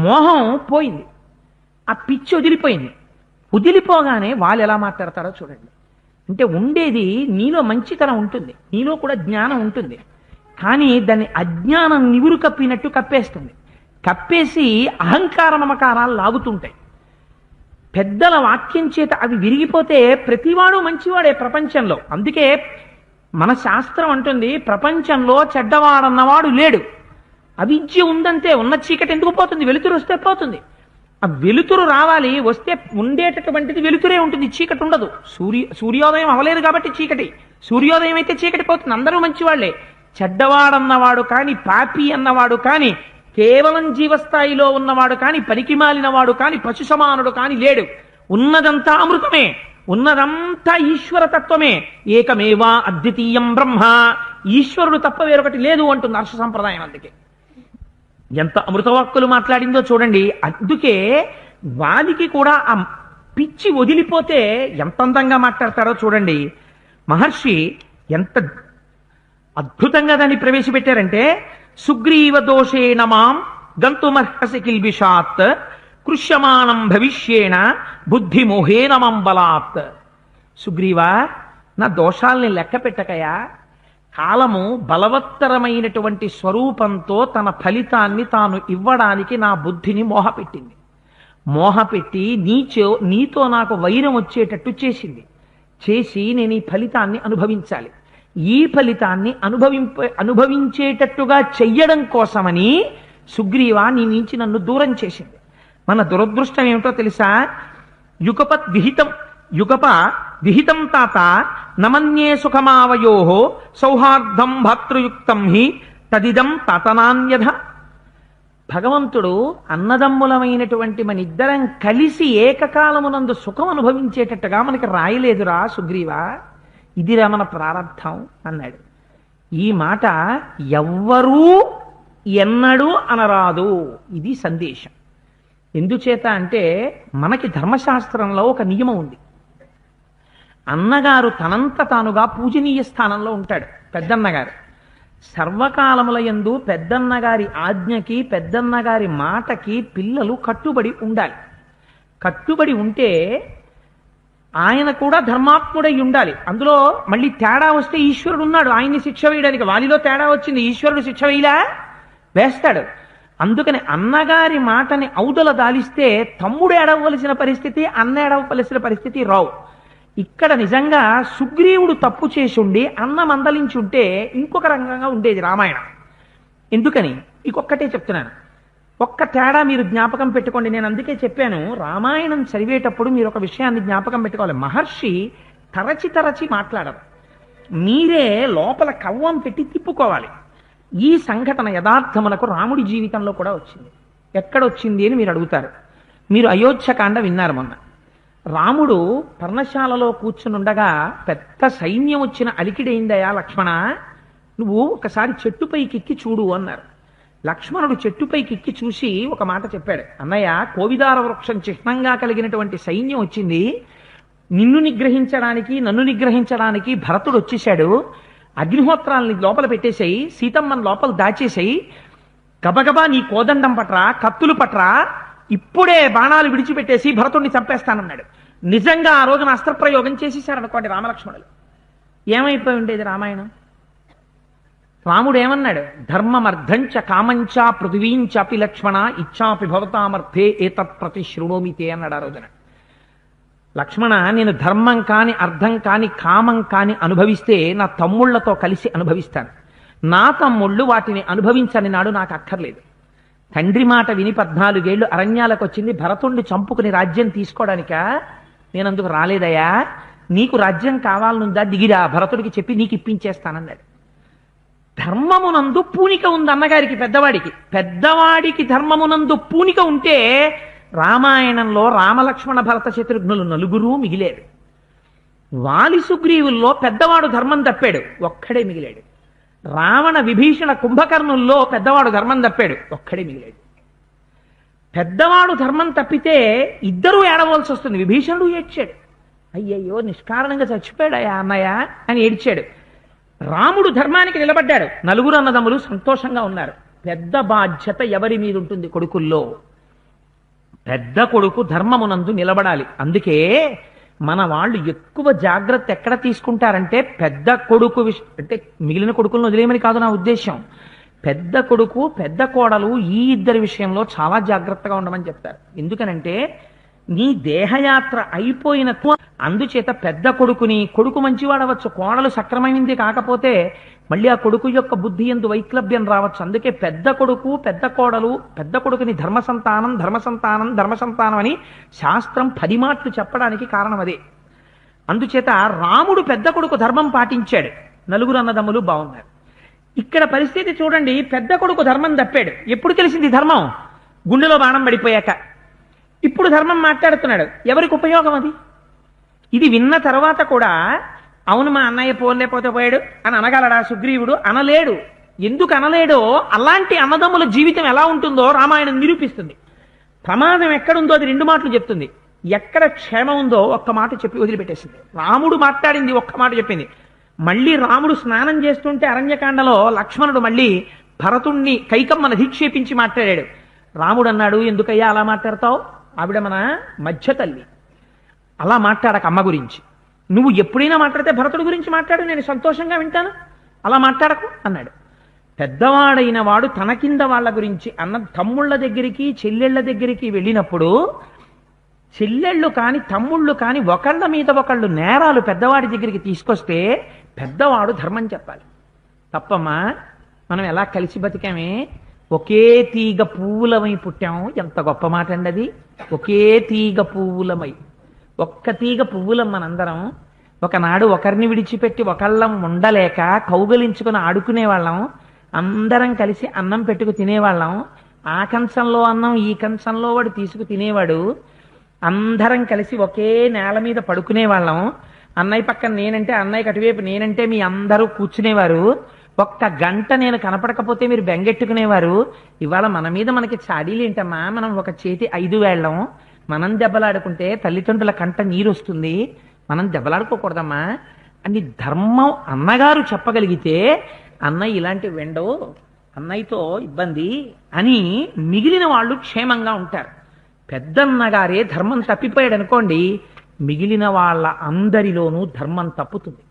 S1: మోహం పోయింది, ఆ పిచ్చి వదిలిపోయింది. వదిలిపోగానే వాళ్ళు ఎలా మాట్లాడతారో చూడండి. అంటే ఉండేది నీలో మంచితనం ఉంటుంది, నీలో కూడా జ్ఞానం ఉంటుంది, కానీ దాన్ని అజ్ఞానం నివురు కప్పినట్టు కప్పేస్తుంది. కప్పేసి అహంకార మమకారాలు లాగుతుంటాయి. పెద్దల వాక్యం చేత అవి విరిగిపోతే ప్రతివాడు మంచివాడే ప్రపంచంలో. అందుకే మన శాస్త్రం అంటుంది, ప్రపంచంలో చెడ్డవాడన్నవాడు లేడు. అవిద్య ఉందంతే, ఉన్న చీకటి ఎందుకు పోతుంది? వెలుతురు వస్తే పోతుంది. ఆ వెలుతురు రావాలి, వస్తే ఉండేటటువంటిది వెలుతురే ఉంటుంది, చీకటి ఉండదు. సూర్యోదయం అవలేదు కాబట్టి చీకటి, సూర్యోదయం అయితే చీకటి పోతుంది. అందరూ మంచివాళ్లే. చెడ్డవాడన్నవాడు కానీ, పాపి అన్నవాడు కానీ, కేవలం జీవస్థాయిలో ఉన్నవాడు కానీ, పనికిమాలినవాడు కానీ, పశు సమానుడు కానీ లేడు. ఉన్నదంతా అమృతమే, ఉన్నదంతా ఈశ్వరతత్వమే. ఏకమేవా అద్వితీయం బ్రహ్మ, ఈశ్వరుడు తప్ప వేరొకటి లేదు అంటుంది హర్ష సంప్రదాయం. అందుకే ఎంత అమృతవాక్కులు మాట్లాడిందో చూడండి. అందుకే వాలికి కూడా ఆ పిచ్చి వదిలిపోతే ఎంత అందంగా మాట్లాడతారో చూడండి. మహర్షి ఎంత అద్భుతంగా దాన్ని ప్రవేశపెట్టారంటే, సుగ్రీవ దోషేణ మాం గంతుమర్హసి కిల్బిషాత్ కృష్యమాణం భవిష్యేణ బుద్ధిమోహేన మం బలాత్. సుగ్రీవా, నా దోషాల్ని లెక్క పెట్టకయా. కాలము బలవత్తరమైనటువంటి స్వరూపంతో తన ఫలితాన్ని తాను ఇవ్వడానికి నా బుద్ధిని మోహపెట్టింది. మోహపెట్టి నీతో నాకు వైరం వచ్చేటట్టు చేసింది. చేసి నేను ఈ ఫలితాన్ని అనుభవించాలి. ఈ ఫలితాన్ని అనుభవించేటట్టుగా చెయ్యడం కోసమని సుగ్రీవా నీ నుంచి నన్ను దూరం చేసింది. మన దురదృష్టం ఏమిటో తెలుసా? యుగప విహితం తాత నమన్యే సుఖమావయో సౌహార్దం భాతృయుక్తం హి తదిదం తాతనాన్యధ. భగవంతుడు అన్నదమ్ములమైనటువంటి మనిద్దరం కలిసి ఏకకాలమునందు సుఖం అనుభవించేటట్టుగా మనకి రాయలేదురా సుగ్రీవా, ఇదిరా మన ప్రారంధం అన్నాడు. ఈ మాట ఎవ్వరూ ఎన్నడూ అనరాదు. ఇది సందేశం. ఎందుచేత అంటే, మనకి ధర్మశాస్త్రంలో ఒక నియమం ఉంది. అన్నగారు తనంత తానుగా పూజనీయ స్థానంలో ఉంటాడు. పెద్దన్నగారు సర్వకాలముల యందు పెద్దన్నగారి ఆజ్ఞకి, పెద్దన్నగారి మాటకి పిల్లలు కట్టుబడి ఉండాలి. కట్టుబడి ఉంటే ఆయన కూడా ధర్మాత్ముడై ఉండాలి. అందులో మళ్ళీ తేడా వస్తే ఈశ్వరుడు ఉన్నాడు ఆయన్ని శిక్ష వేయడానికి. వాలిలో తేడా వచ్చింది, ఈశ్వరుడు శిక్ష వేస్తాడు. అందుకని అన్నగారి మాటని ఔదల దాలిస్తే తమ్ముడు ఏడవలసిన పరిస్థితి, అన్న ఏడవలసిన పరిస్థితి రావు. ఇక్కడ నిజంగా సుగ్రీవుడు తప్పు చేసి ఉండి అన్న మందలించుంటే ఇంకొక రంగంగా ఉండేది రామాయణం. ఎందుకని ఇంకొక్కటే చెప్తున్నాను, ఒక్క తేడా మీరు జ్ఞాపకం పెట్టుకోండి. నేను అందుకే చెప్పాను, రామాయణం చదివేటప్పుడు మీరు ఒక విషయాన్ని జ్ఞాపకం పెట్టుకోవాలి. మహర్షి తరచి మాట్లాడరు, మీరే లోపల కవ్వం పెట్టి తిప్పుకోవాలి. ఈ సంఘటన యథార్థమునకు రాముడి జీవితంలో కూడా వచ్చింది. ఎక్కడొచ్చింది అని మీరు అడుగుతారు. మీరు అయోధ్యకాండ విన్నారు మొన్న. రాముడు పర్ణశాలలో కూర్చునుండగా పెద్ద సైన్యం వచ్చిన అలికిడైందయా లక్ష్మణ, నువ్వు ఒకసారి చెట్టుపైకి చూడు అన్నారు. లక్ష్మణుడు చెట్టుపైకి చూసి ఒక మాట చెప్పాడు. అన్నయ్య, కోవిదార వృక్షం చిహ్నంగా కలిగినటువంటి సైన్యం వచ్చింది. నిన్ను నిగ్రహించడానికి, నన్ను నిగ్రహించడానికి భరతుడు వచ్చేశాడు. అగ్నిహోత్రాలని లోపల పెట్టేశాయి, సీతమ్మని లోపల దాచేసాయి. గబగబా నీ కోదండం పట్రా, కత్తులు పట్రా, ఇప్పుడే బాణాలు విడిచిపెట్టేసి భరతుడిని చంపేస్తానన్నాడు. నిజంగా ఆ రోజున అస్త్రప్రయోగం చేసేశారనుకోండి రామలక్ష్మణులు, ఏమైపోయి ఉండేది రామాయణం? రాముడు ఏమన్నాడు? ధర్మమర్థంచ కామంచ పృథివీంచాపి లక్ష్మణ ఇచ్చాపి భవతామర్థే ఏతత్ ప్రతి శృణోమితే అన్నాడు ఆ రోజున. లక్ష్మణ, నేను ధర్మం కాని, అర్థం కాని, కామం కాని అనుభవిస్తే నా తమ్ముళ్లతో కలిసి అనుభవిస్తాను. నా తమ్ముళ్ళు వాటిని అనుభవించని నాడు నాకు అక్కర్లేదు. తండ్రి మాట విని 14 ఏళ్లు అరణ్యాలకు వచ్చింది. భరతుణ్ణి చంపుకుని రాజ్యం తీసుకోవడానిక నేను అందుకు రాలేదయ్యా, నీకు రాజ్యం కావాలనుందా, దిగిరా, భరతుడికి చెప్పి నీకు ఇప్పించేస్తానన్నాడు. ధర్మమునందు పూనిక ఉంది అన్నగారికి, పెద్దవాడికి ధర్మమునందు పూనిక ఉంటే రామాయణంలో రామలక్ష్మణ భరత శత్రుఘ్నులు నలుగురు మిగిలేరు. వాలి సుగ్రీవుల్లో పెద్దవాడు ధర్మం తప్పాడు, ఒక్కడే మిగిలాడు. రావణ విభీషణ కుంభకర్ణుల్లో పెద్దవాడు ధర్మం తప్పాడు, ఒక్కడే మిగిలాడు. పెద్దవాడు ధర్మం తప్పితే ఇద్దరూ ఏడవలసి వస్తుంది. విభీషణుడు ఏడ్చాడు, అయ్యయ్యో నిష్కారణంగా చచ్చిపోయాడయా అన్నయ్య అని ఏడ్చాడు. రాముడు ధర్మానికి నిలబడ్డాడు, నలుగురు అన్నదమ్ములు సంతోషంగా ఉన్నారు. పెద్ద బాధ్యత ఎవరి మీద ఉంటుంది? కొడుకుల్లో. పెద్ద కొడుకు ధర్మమునందు నిలబడాలి. అందుకే మన వాళ్ళు ఎక్కువ జాగ్రత్త ఎక్కడ తీసుకుంటారంటే పెద్ద కొడుకు అంటే మిగిలిన కొడుకులను వదిలేయమని కాదు నా ఉద్దేశం. పెద్ద కొడుకు పెద్ద కోడలు ఈ ఇద్దరి విషయంలో చాలా జాగ్రత్తగా ఉండమని చెప్తారు. ఎందుకనంటే నీ దేహయాత్ర అయిపోయిన అందుచేత పెద్ద కొడుకు మంచివాడవచ్చు, కోడలు సక్రమైంది కాకపోతే మళ్ళీ ఆ కొడుకు యొక్క బుద్ధి ఎందు వైక్లభ్యం రావచ్చు. అందుకే పెద్ద కొడుకు పెద్ద కోడలు, పెద్ద కొడుకుని ధర్మసంతానం అని శాస్త్రం 10 మాటలు చెప్పడానికి కారణం అదే. అందుచేత రాముడు పెద్ద కొడుకు ధర్మం పాటించాడు, నలుగురు అన్నదమ్ములు బాగున్నారు. ఇక్కడ పరిస్థితి చూడండి, పెద్ద కొడుకు ధర్మం తప్పాడు. ఎప్పుడు తెలిసింది ధర్మం? గుండెలో బాణం పడిపోయాక. ఇప్పుడు ధర్మం మాట్లాడుతున్నాడు, ఎవరికి ఉపయోగం అది? ఇది విన్న తర్వాత కూడా అవును మా అన్నయ్య పోలేకపోతే పోయాడు అని అనగలడా సుగ్రీవుడు? అనలేడు. ఎందుకు అనలేడో, అలాంటి అన్నదమ్ముల జీవితం ఎలా ఉంటుందో రామాయణం నిరూపిస్తుంది. ప్రమాదం ఎక్కడుందో అది 2 మాటలు చెప్తుంది, ఎక్కడ క్షేమం ఉందో ఒక్క మాట చెప్పి వదిలిపెట్టేసింది. రాముడు మాట్లాడింది ఒక్క మాట చెప్పింది. మళ్ళీ రాముడు స్నానం చేస్తుంటే అరణ్యకాండలో లక్ష్మణుడు మళ్ళీ భరతుణ్ణి కైకమ్మను అధిక్షేపించి మాట్లాడాడు. రాముడు అన్నాడు, ఎందుకయ్యా అలా మాట్లాడతావు? ఆవిడ మన మధ్య తల్లి, అలా మాట్లాడక అమ్మ గురించి. నువ్వు ఎప్పుడైనా మాట్లాడితే భరతుడి గురించి మాట్లాడు, నేను సంతోషంగా వింటాను, అలా మాట్లాడకు అన్నాడు. పెద్దవాడైన వాడు తన కింద వాళ్ళ గురించి తమ్ముళ్ళ దగ్గరికి చెల్లెళ్ళ దగ్గరికి వెళ్ళినప్పుడు చెల్లెళ్ళు కాని తమ్ముళ్ళు కాని ఒకళ్ళ మీద ఒకళ్ళు నేరాలు పెద్దవాడి దగ్గరికి తీసుకొస్తే పెద్దవాడు ధర్మం చెప్పాలి. తప్పమ్మా, మనం ఎలా కలిసి బతికామే, ఒకే తీగ పువ్వులమై పుట్టాము. ఎంత గొప్ప మాట అండి అది. ఒకే తీగ పువ్వులమై, ఒక్క తీగ పువ్వులం మనందరం. ఒకనాడు ఒకరిని విడిచిపెట్టి ఒకళ్ళం ఉండలేక కౌగలించుకుని ఆడుకునేవాళ్ళం, అందరం కలిసి అన్నం పెట్టుకు తినేవాళ్ళం. ఆ కంచంలో అన్నం ఈ కంచంలో వాడు తీసుకు తినేవాడు. అందరం కలిసి ఒకే నేల మీద పడుకునేవాళ్ళం. అన్నయ్య పక్కన నేనంటే అన్నయ్యకి అటువైపు నేనంటే మీ అందరూ కూర్చునేవారు. ఒక్క గంట నేను కనపడకపోతే మీరు బెంగెట్టుకునేవారు. ఇవాళ మన మీద మనకి చాడీలేంటమ్మా, మనం ఒక చేతి 5 వేళ్ళం, మనం దెబ్బలాడుకుంటే తల్లిదండ్రుల కంట నీరు వస్తుంది, మనం దెబ్బలాడుకోకూడదమ్మా అని ధర్మం అన్నగారు చెప్పగలిగితే అన్నయ్య ఇలాంటి వెండో, అన్నయ్యతో ఇబ్బంది అని మిగిలిన వాళ్ళు క్షేమంగా ఉంటారు. పెద్దన్నగారే ధర్మం తప్పిపోయాడు అనుకోండి, మిగిలిన వాళ్ళ అందరిలోనూ ధర్మం తప్పుతుంది.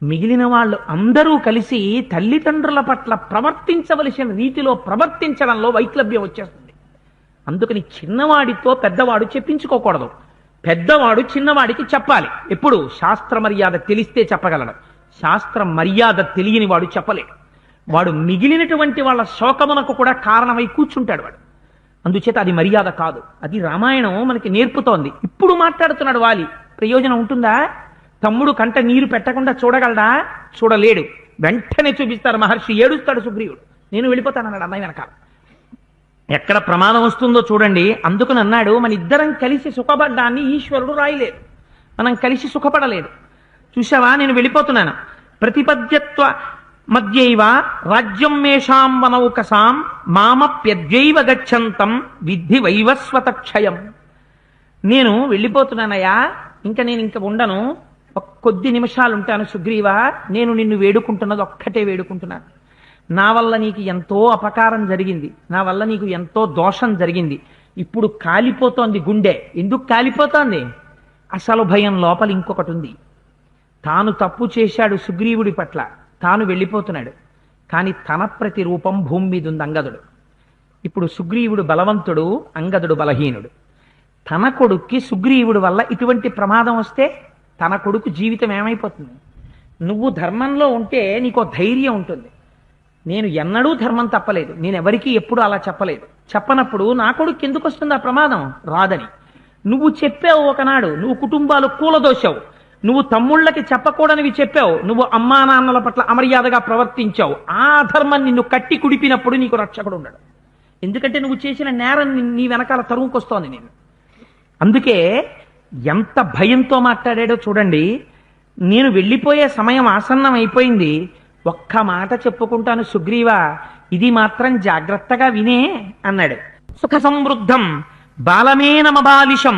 S1: మిగిలిన వాళ్ళు అందరూ కలిసి తల్లిదండ్రుల పట్ల ప్రవర్తించవలసిన రీతిలో ప్రవర్తించడంలో వైక్లభ్యం వచ్చేస్తుంది. అందుకని చిన్నవాడితో పెద్దవాడు చెప్పించుకోకూడదు, పెద్దవాడు చిన్నవాడికి చెప్పాలి. ఎప్పుడు? శాస్త్ర మర్యాద తెలిస్తే చెప్పగలడు, శాస్త్ర మర్యాద తెలియని వాడు చెప్పలేడు. వాడు మిగిలినటువంటి వాళ్ళ శోకమునకు కూడా కారణమై కూర్చుంటాడు వాడు. అందుచేత అది మర్యాద కాదు. అది రామాయణం మనకి నేర్పుతోంది. ఇప్పుడు మాట్లాడుతున్నాడు వాలి, ప్రయోజనం ఉంటుందా? తమ్ముడు కంట నీరు పెట్టకుండా చూడగలడా? చూడలేడు. వెంటనే చూపిస్తారు మహర్షి, ఏడుస్తాడు సుగ్రీవుడు, నేను వెళ్ళిపోతానన్నాడు అన్నయ్య వెనకాల. ఎక్కడ ప్రమాదం వస్తుందో చూడండి. అందుకని అన్నాడు, మన ఇద్దరం కలిసి సుఖపడ్డాన్ని ఈశ్వరుడు రాయలేదు, మనం కలిసి సుఖపడలేదు. చూసావా, నేను వెళ్ళిపోతున్నాను. ప్రతిపద్యత్వ మధ్యైవ రాజ్యం మేషాం వనౌకసాం మామప్యద్యైవ గచ్చంతం విద్ధి వైవస్వత క్షయం. నేను వెళ్ళిపోతున్నానయ్యా, నేను ఇంక ఉండను, కొద్ది నిమిషాలు ఉంటాను. సుగ్రీవా, నేను నిన్ను వేడుకుంటున్నది ఒక్కటే వేడుకుంటున్నాను. నా వల్ల నీకు ఎంతో అపకారం జరిగింది, నా వల్ల నీకు ఎంతో దోషం జరిగింది. ఇప్పుడు కాలిపోతోంది గుండె. ఎందుకు కాలిపోతోంది? అసలు భయం లోపల ఇంకొకటి ఉంది. తాను తప్పు చేశాడు సుగ్రీవుడి పట్ల, తాను వెళ్ళిపోతున్నాడు, కానీ తన ప్రతిరూపం భూమి మీద ఉంది అంగదుడు. ఇప్పుడు సుగ్రీవుడు బలవంతుడు, అంగదుడు బలహీనుడు. తన కొడుక్కి సుగ్రీవుడి వల్ల ఇటువంటి ప్రమాదం వస్తే తన కొడుకు జీవితం ఏమైపోతుంది? నువ్వు ధర్మంలో ఉంటే నీకో ధైర్యం ఉంటుంది. నేను ఎన్నడూ ధర్మం తప్పలేదు, నేను ఎవరికీ ఎప్పుడు అలా చెప్పలేదు. చెప్పనప్పుడు నా కొడుకు ఎందుకు వస్తుంది ఆ ప్రమాదం? రాదని. నువ్వు చెప్పావు ఒకనాడు, నువ్వు కుటుంబాలు కూలదోశావు, నువ్వు తమ్ముళ్ళకి చెప్పకూడనివి చెప్పావు, నువ్వు అమ్మా నాన్నల పట్ల అమర్యాదగా ప్రవర్తించావు. ఆ ధర్మం నిన్ను కట్టి కుడిపినప్పుడు నీకు రక్షకుడు ఉండడు. ఎందుకంటే నువ్వు చేసిన నేరం నీ వెనకాల తరువుకొస్తోంది నేను. అందుకే ఎంత భయంతో మాట్లాడాడో చూడండి. నేను వెళ్ళిపోయే సమయం ఆసన్నం అయిపోయింది, ఒక్క మాట చెప్పుకుంటాను సుగ్రీవా, ఇది మాత్రం జాగ్రత్తగా వినే అన్నాడు. సుఖ సమృద్ధం బాలమేనమబాలిషం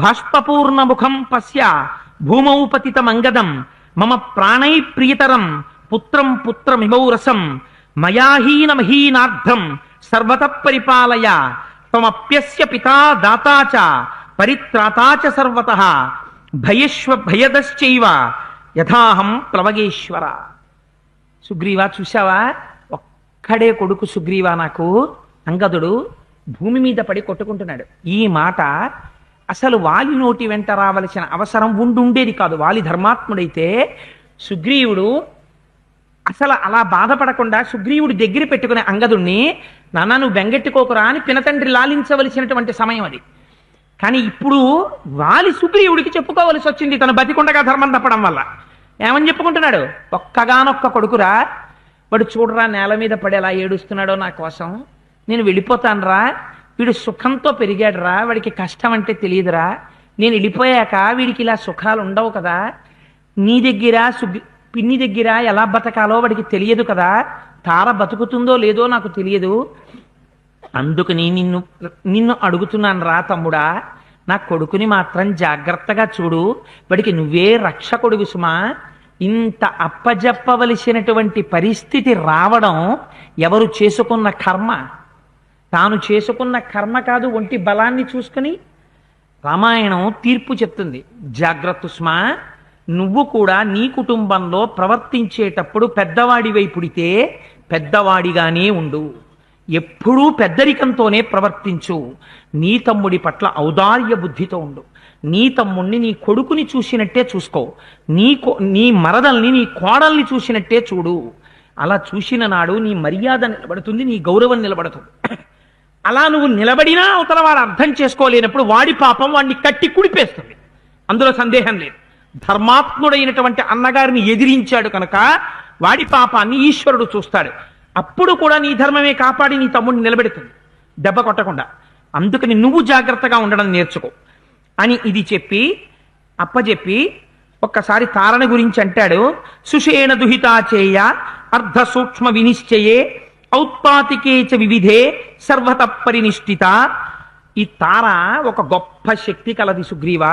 S1: బాష్పపూర్ణ ముఖం పశ్య భూమౌ పతితమంగదం మమ ప్రాణై ప్రియతరం పుత్రం పుత్రమిమౌరసం మయాహీనమహీనార్థం సర్వత పరిపాలయ త్వమప్యస్య పితా దాతా చ పరిత్రాతా చ సర్వతః భయదశ్చైవ యథాహం ప్లవగేశ్వర. సుగ్రీవా చూశావా, ఒక్కడే కొడుకు సుగ్రీవా నాకు, అంగదుడు భూమి మీద పడి కొట్టుకుంటున్నాడు. ఈ మాట అసలు వాలి నోటి వెంట రావలసిన అవసరం ఉండుండేది కాదు. వాలి ధర్మాత్ముడైతే సుగ్రీవుడు అసలు అలా బాధపడకుండా సుగ్రీవుడు దగ్గర పెట్టుకునే అంగదుణ్ణి, నాన్న నువ్వు బెంగెట్టుకోకురా అని పినతండ్రి లాలించవలసినటువంటి సమయం అది. కానీ ఇప్పుడు వాలి సుగ్రీవుడికి చెప్పుకోవలసి వచ్చింది, తను బతికుండగా ధర్మం తప్పడం వల్ల. ఏమని చెప్పుకుంటున్నాడు, ఒక్కగానొక్క కొడుకురా, వాడు చూడరా నేల మీద పడి ఎలా ఏడుస్తున్నాడో నా కోసం, నేను వెళ్ళిపోతానురా, వీడు సుఖంతో పెరిగాడురా, వాడికి కష్టం అంటే తెలియదురా, నేను వెళ్ళిపోయాక వీడికి ఇలా సుఖాలు ఉండవు కదా, నీ దగ్గర పిన్ని దగ్గర ఎలా బతకాలో వాడికి తెలియదు కదా, తార బతుకుతుందో లేదో నాకు తెలియదు, అందుకని నిన్ను అడుగుతున్నాను రా తమ్ముడా, నా కొడుకుని మాత్రం జాగ్రత్తగా చూడు, వాడికి నువ్వే రక్షకుడు సుమా. ఇంత అప్పజెప్పవలసినటువంటి పరిస్థితి రావడం ఎవరు చేసుకున్న కర్మ, తాను చేసుకున్న కర్మ కాదు, ఒంటి బలాన్ని చూసుకుని. రామాయణం తీర్పు చెప్తుంది, జాగ్రత్త సుమా, నువ్వు కూడా నీ కుటుంబంలో ప్రవర్తించేటప్పుడు పెద్దవాడివై పుడితే పెద్దవాడిగానే ఉండు, ఎప్పుడూ పెద్దరికంతోనే ప్రవర్తించు, నీ తమ్ముడి పట్ల ఔదార్య బుద్ధితో ఉండు, నీ తమ్ముణ్ణి నీ కొడుకుని చూసినట్టే చూసుకో, నీ మరదల్ని నీ కోడల్ని చూసినట్టే చూడు. అలా చూసిన నాడు నీ మర్యాద నిలబడుతుంది, నీ గౌరవం నిలబడుతుంది. అలా నువ్వు నిలబడినా అవతల వాడు అర్థం చేసుకోలేనప్పుడు వాడి పాపం వాడిని కట్టి కుడిపేస్తుంది, అందులో సందేహం లేదు. ధర్మాత్ముడైనటువంటి అన్నగారిని ఎదిరించాడు కనుక వాడి పాపాన్ని ఈశ్వరుడు చూస్తాడు. అప్పుడు కూడా నీ ధర్మమే కాపాడి నీ తమ్ముడిని నిలబెడుతుంది, దెబ్బ కొట్టకుండా. అందుకని నువ్వు జాగ్రత్తగా ఉండడం నేర్చుకో అని ఇది చెప్పి అప్పచెప్పి ఒక్కసారి తారణ గురించి అంటాడు. సుషేణ దుహితాచేయ అర్ధ సూక్ష్మ వినిశ్చయే ఔత్పాతికే చ వివిధే సర్వత పరినిష్ఠిత. ఈ తార ఒక గొప్ప శక్తి కలది సుగ్రీవ.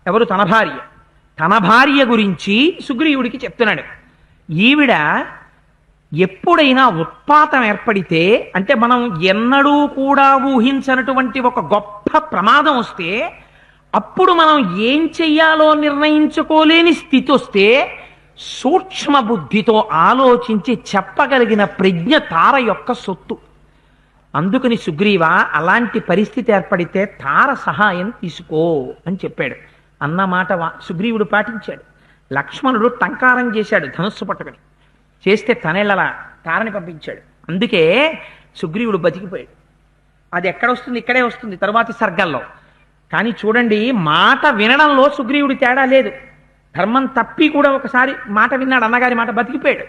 S1: ఎవరు? తన భార్య. తన భార్య గురించి సుగ్రీవుడికి చెప్తున్నాడు. ఈవిడ ఎప్పుడైనా ఉత్పాతం ఏర్పడితే, అంటే మనం ఎన్నడూ కూడా ఊహించనటువంటి ఒక గొప్ప ప్రమాదం వస్తే, అప్పుడు మనం ఏం చెయ్యాలో నిర్ణయించుకోలేని స్థితి వస్తే సూక్ష్మ బుద్ధితో ఆలోచించి చెప్పగలిగిన ప్రజ్ఞ తార యొక్క సొత్తు. అందుకని సుగ్రీవ, అలాంటి పరిస్థితి ఏర్పడితే తార సహాయం తీసుకో అని చెప్పాడు. అన్నమాట సుగ్రీవుడు పాటించాడు. లక్ష్మణుడు టంకారం చేశాడు ధనుస్సు పట్టుకుని, చేస్తే తనెళ్ళలా తారని పంపించాడు. అందుకే సుగ్రీవుడు బతికిపోయాడు. అది ఎక్కడొస్తుంది? ఇక్కడే వస్తుంది తరువాతి సర్గల్లో. కానీ చూడండి, మాట వినడంలో సుగ్రీవుడి తేడా లేదు. ధర్మం తప్పి కూడా ఒకసారి మాట విన్నాడు, అన్నగారి మాట, బతికిపోయాడు.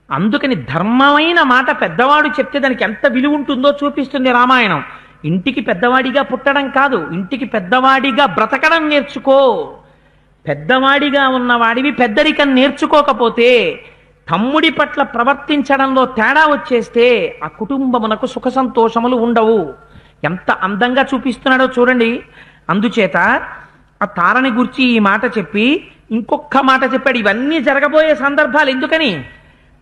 S1: అందుకని ధర్మమైన మాట పెద్దవాడు చెప్తే దానికి ఎంత విలువ ఉంటుందో చూపిస్తుంది రామాయణం. ఇంటికి పెద్దవాడిగా పుట్టడం కాదు, ఇంటికి పెద్దవాడిగా బ్రతకడం నేర్చుకో. పెద్దవాడిగా ఉన్నవాడివి పెద్దరికం నేర్చుకోకపోతే, తమ్ముడి పట్ల ప్రవర్తించడంలో తేడా వచ్చేస్తే ఆ కుటుంబమునకు సుఖ సంతోషములు ఉండవు. ఎంత అందంగా చూపిస్తున్నాడో చూడండి. అందుచేత ఆ తారని గురించి ఈ మాట చెప్పి ఇంకొక మాట చెప్పాడు. ఇవన్నీ జరగబోయే సందర్భాలు. ఎందుకని?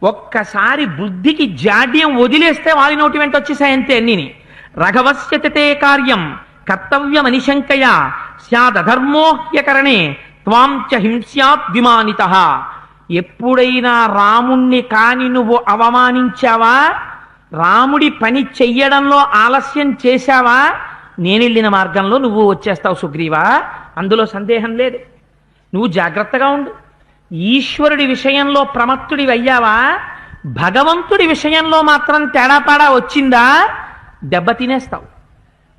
S1: ఒక్కసారి బుద్ధికి జాడ్యం వదిలేస్తే వారి నోటి వెంట వచ్చేసాయంతే అన్నిని. రఘవస్యతే కార్యం కర్తవ్యమనిశంకయ స్యాదధర్మోహ్యకరణే త్వాం చ హింస్యాత్ విమానితః. ఎప్పుడైనా రాముణ్ణి కాని నువ్వు అవమానించావా, రాముడి పని చెయ్యడంలో ఆలస్యం చేశావా, నేనెళ్ళిన మార్గంలో నువ్వు వచ్చేస్తావు సుగ్రీవా, అందులో సందేహం లేదు. నువ్వు జాగ్రత్తగా ఉండు. ఈశ్వరుడి విషయంలో ప్రమత్తుడి అయ్యావా, భగవంతుడి విషయంలో మాత్రం తేడాపాడా వచ్చిందా దెబ్బ తినేస్తావు.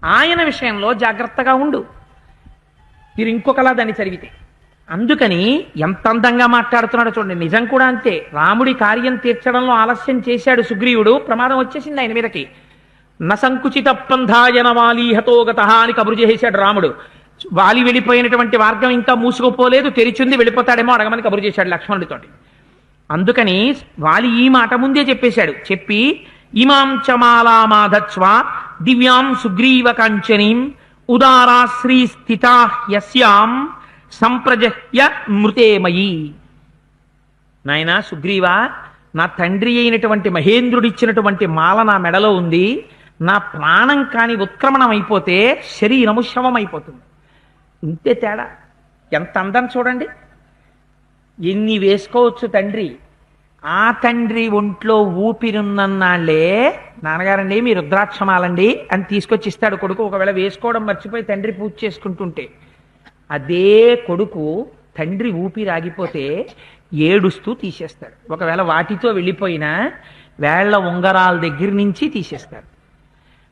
S1: ఆయన విషయంలో జాగ్రత్తగా ఉండు. మీరు ఇంకొకలా దాన్ని చదివితే. అందుకని ఎంత అందంగా మాట్లాడుతున్నాడో చూడండి. నిజం కూడా అంతే. రాముడి కార్యం తీర్చడంలో ఆలస్యం చేశాడు సుగ్రీవుడు, ప్రమాదం వచ్చేసింది ఆయన మీదకి. నసంకుచిత పంధాయన వాలీహతోగత అని కబురు చేసేశాడు రాముడు. వాలి వెళ్ళిపోయినటువంటి మార్గం ఇంకా మూసుకుపోలేదు, తెరిచింది, వెళ్ళిపోతాడేమో అడగమని కబురు చేశాడు లక్ష్మణుడితోటి. అందుకని వాలి ఈ మాట ముందే చెప్పేశాడు. చెప్పి ఇమాం చమాలామాధత్స్వ దివ్యాం సుగ్రీవ కాంచనీం ఉదారా శ్రీ స్థితా యస్యాం సంప్రజహ్య మృతేమయి. నాయనా సుగ్రీవా, నా తండ్రి అయినటువంటి మహేంద్రుడిచ్చినటువంటి మాల నా మెడలో ఉంది. నా ప్రాణం కాని ఉత్క్రమణం అయిపోతే శరీరము శవం అయిపోతుంది. ఇంతే తేడా. ఎంత అందం చూడండి. ఎన్ని వేసుకోవచ్చు తండ్రి. ఆ తండ్రి ఒంట్లో ఊపిరున్నన్నాళ్లే నాన్నగారండి మీ రుద్రాక్షమాలండి అని తీసుకొచ్చి ఇస్తాడు కొడుకు. ఒకవేళ వేసుకోవడం మర్చిపోయి తండ్రి పూజ చేసుకుంటుంటే, అదే కొడుకు తండ్రి ఊపిరి ఆగిపోతే ఏడుస్తూ తీసేస్తాడు. ఒకవేళ వాటితో వెళ్ళిపోయినా వేళ్ల ఉంగరాల దగ్గర నుంచి తీసేస్తాడు.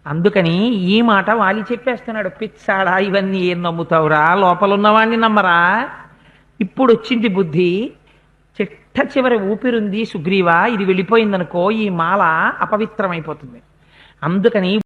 S1: అందుకని ఈ మాట వాలి చెప్పేస్తున్నాడు. పిచ్చాడా, ఇవన్నీ ఏం నమ్ముతావురా, లోపల ఉన్నవాడిని నమ్మరా, ఇప్పుడు వచ్చింది బుద్ధి. చిట్ట చివరి ఊపిరుంది సుగ్రీవా, ఇది వెళ్ళిపోయిందనుకో ఈ మాల అపవిత్రమైపోతుంది. అందుకని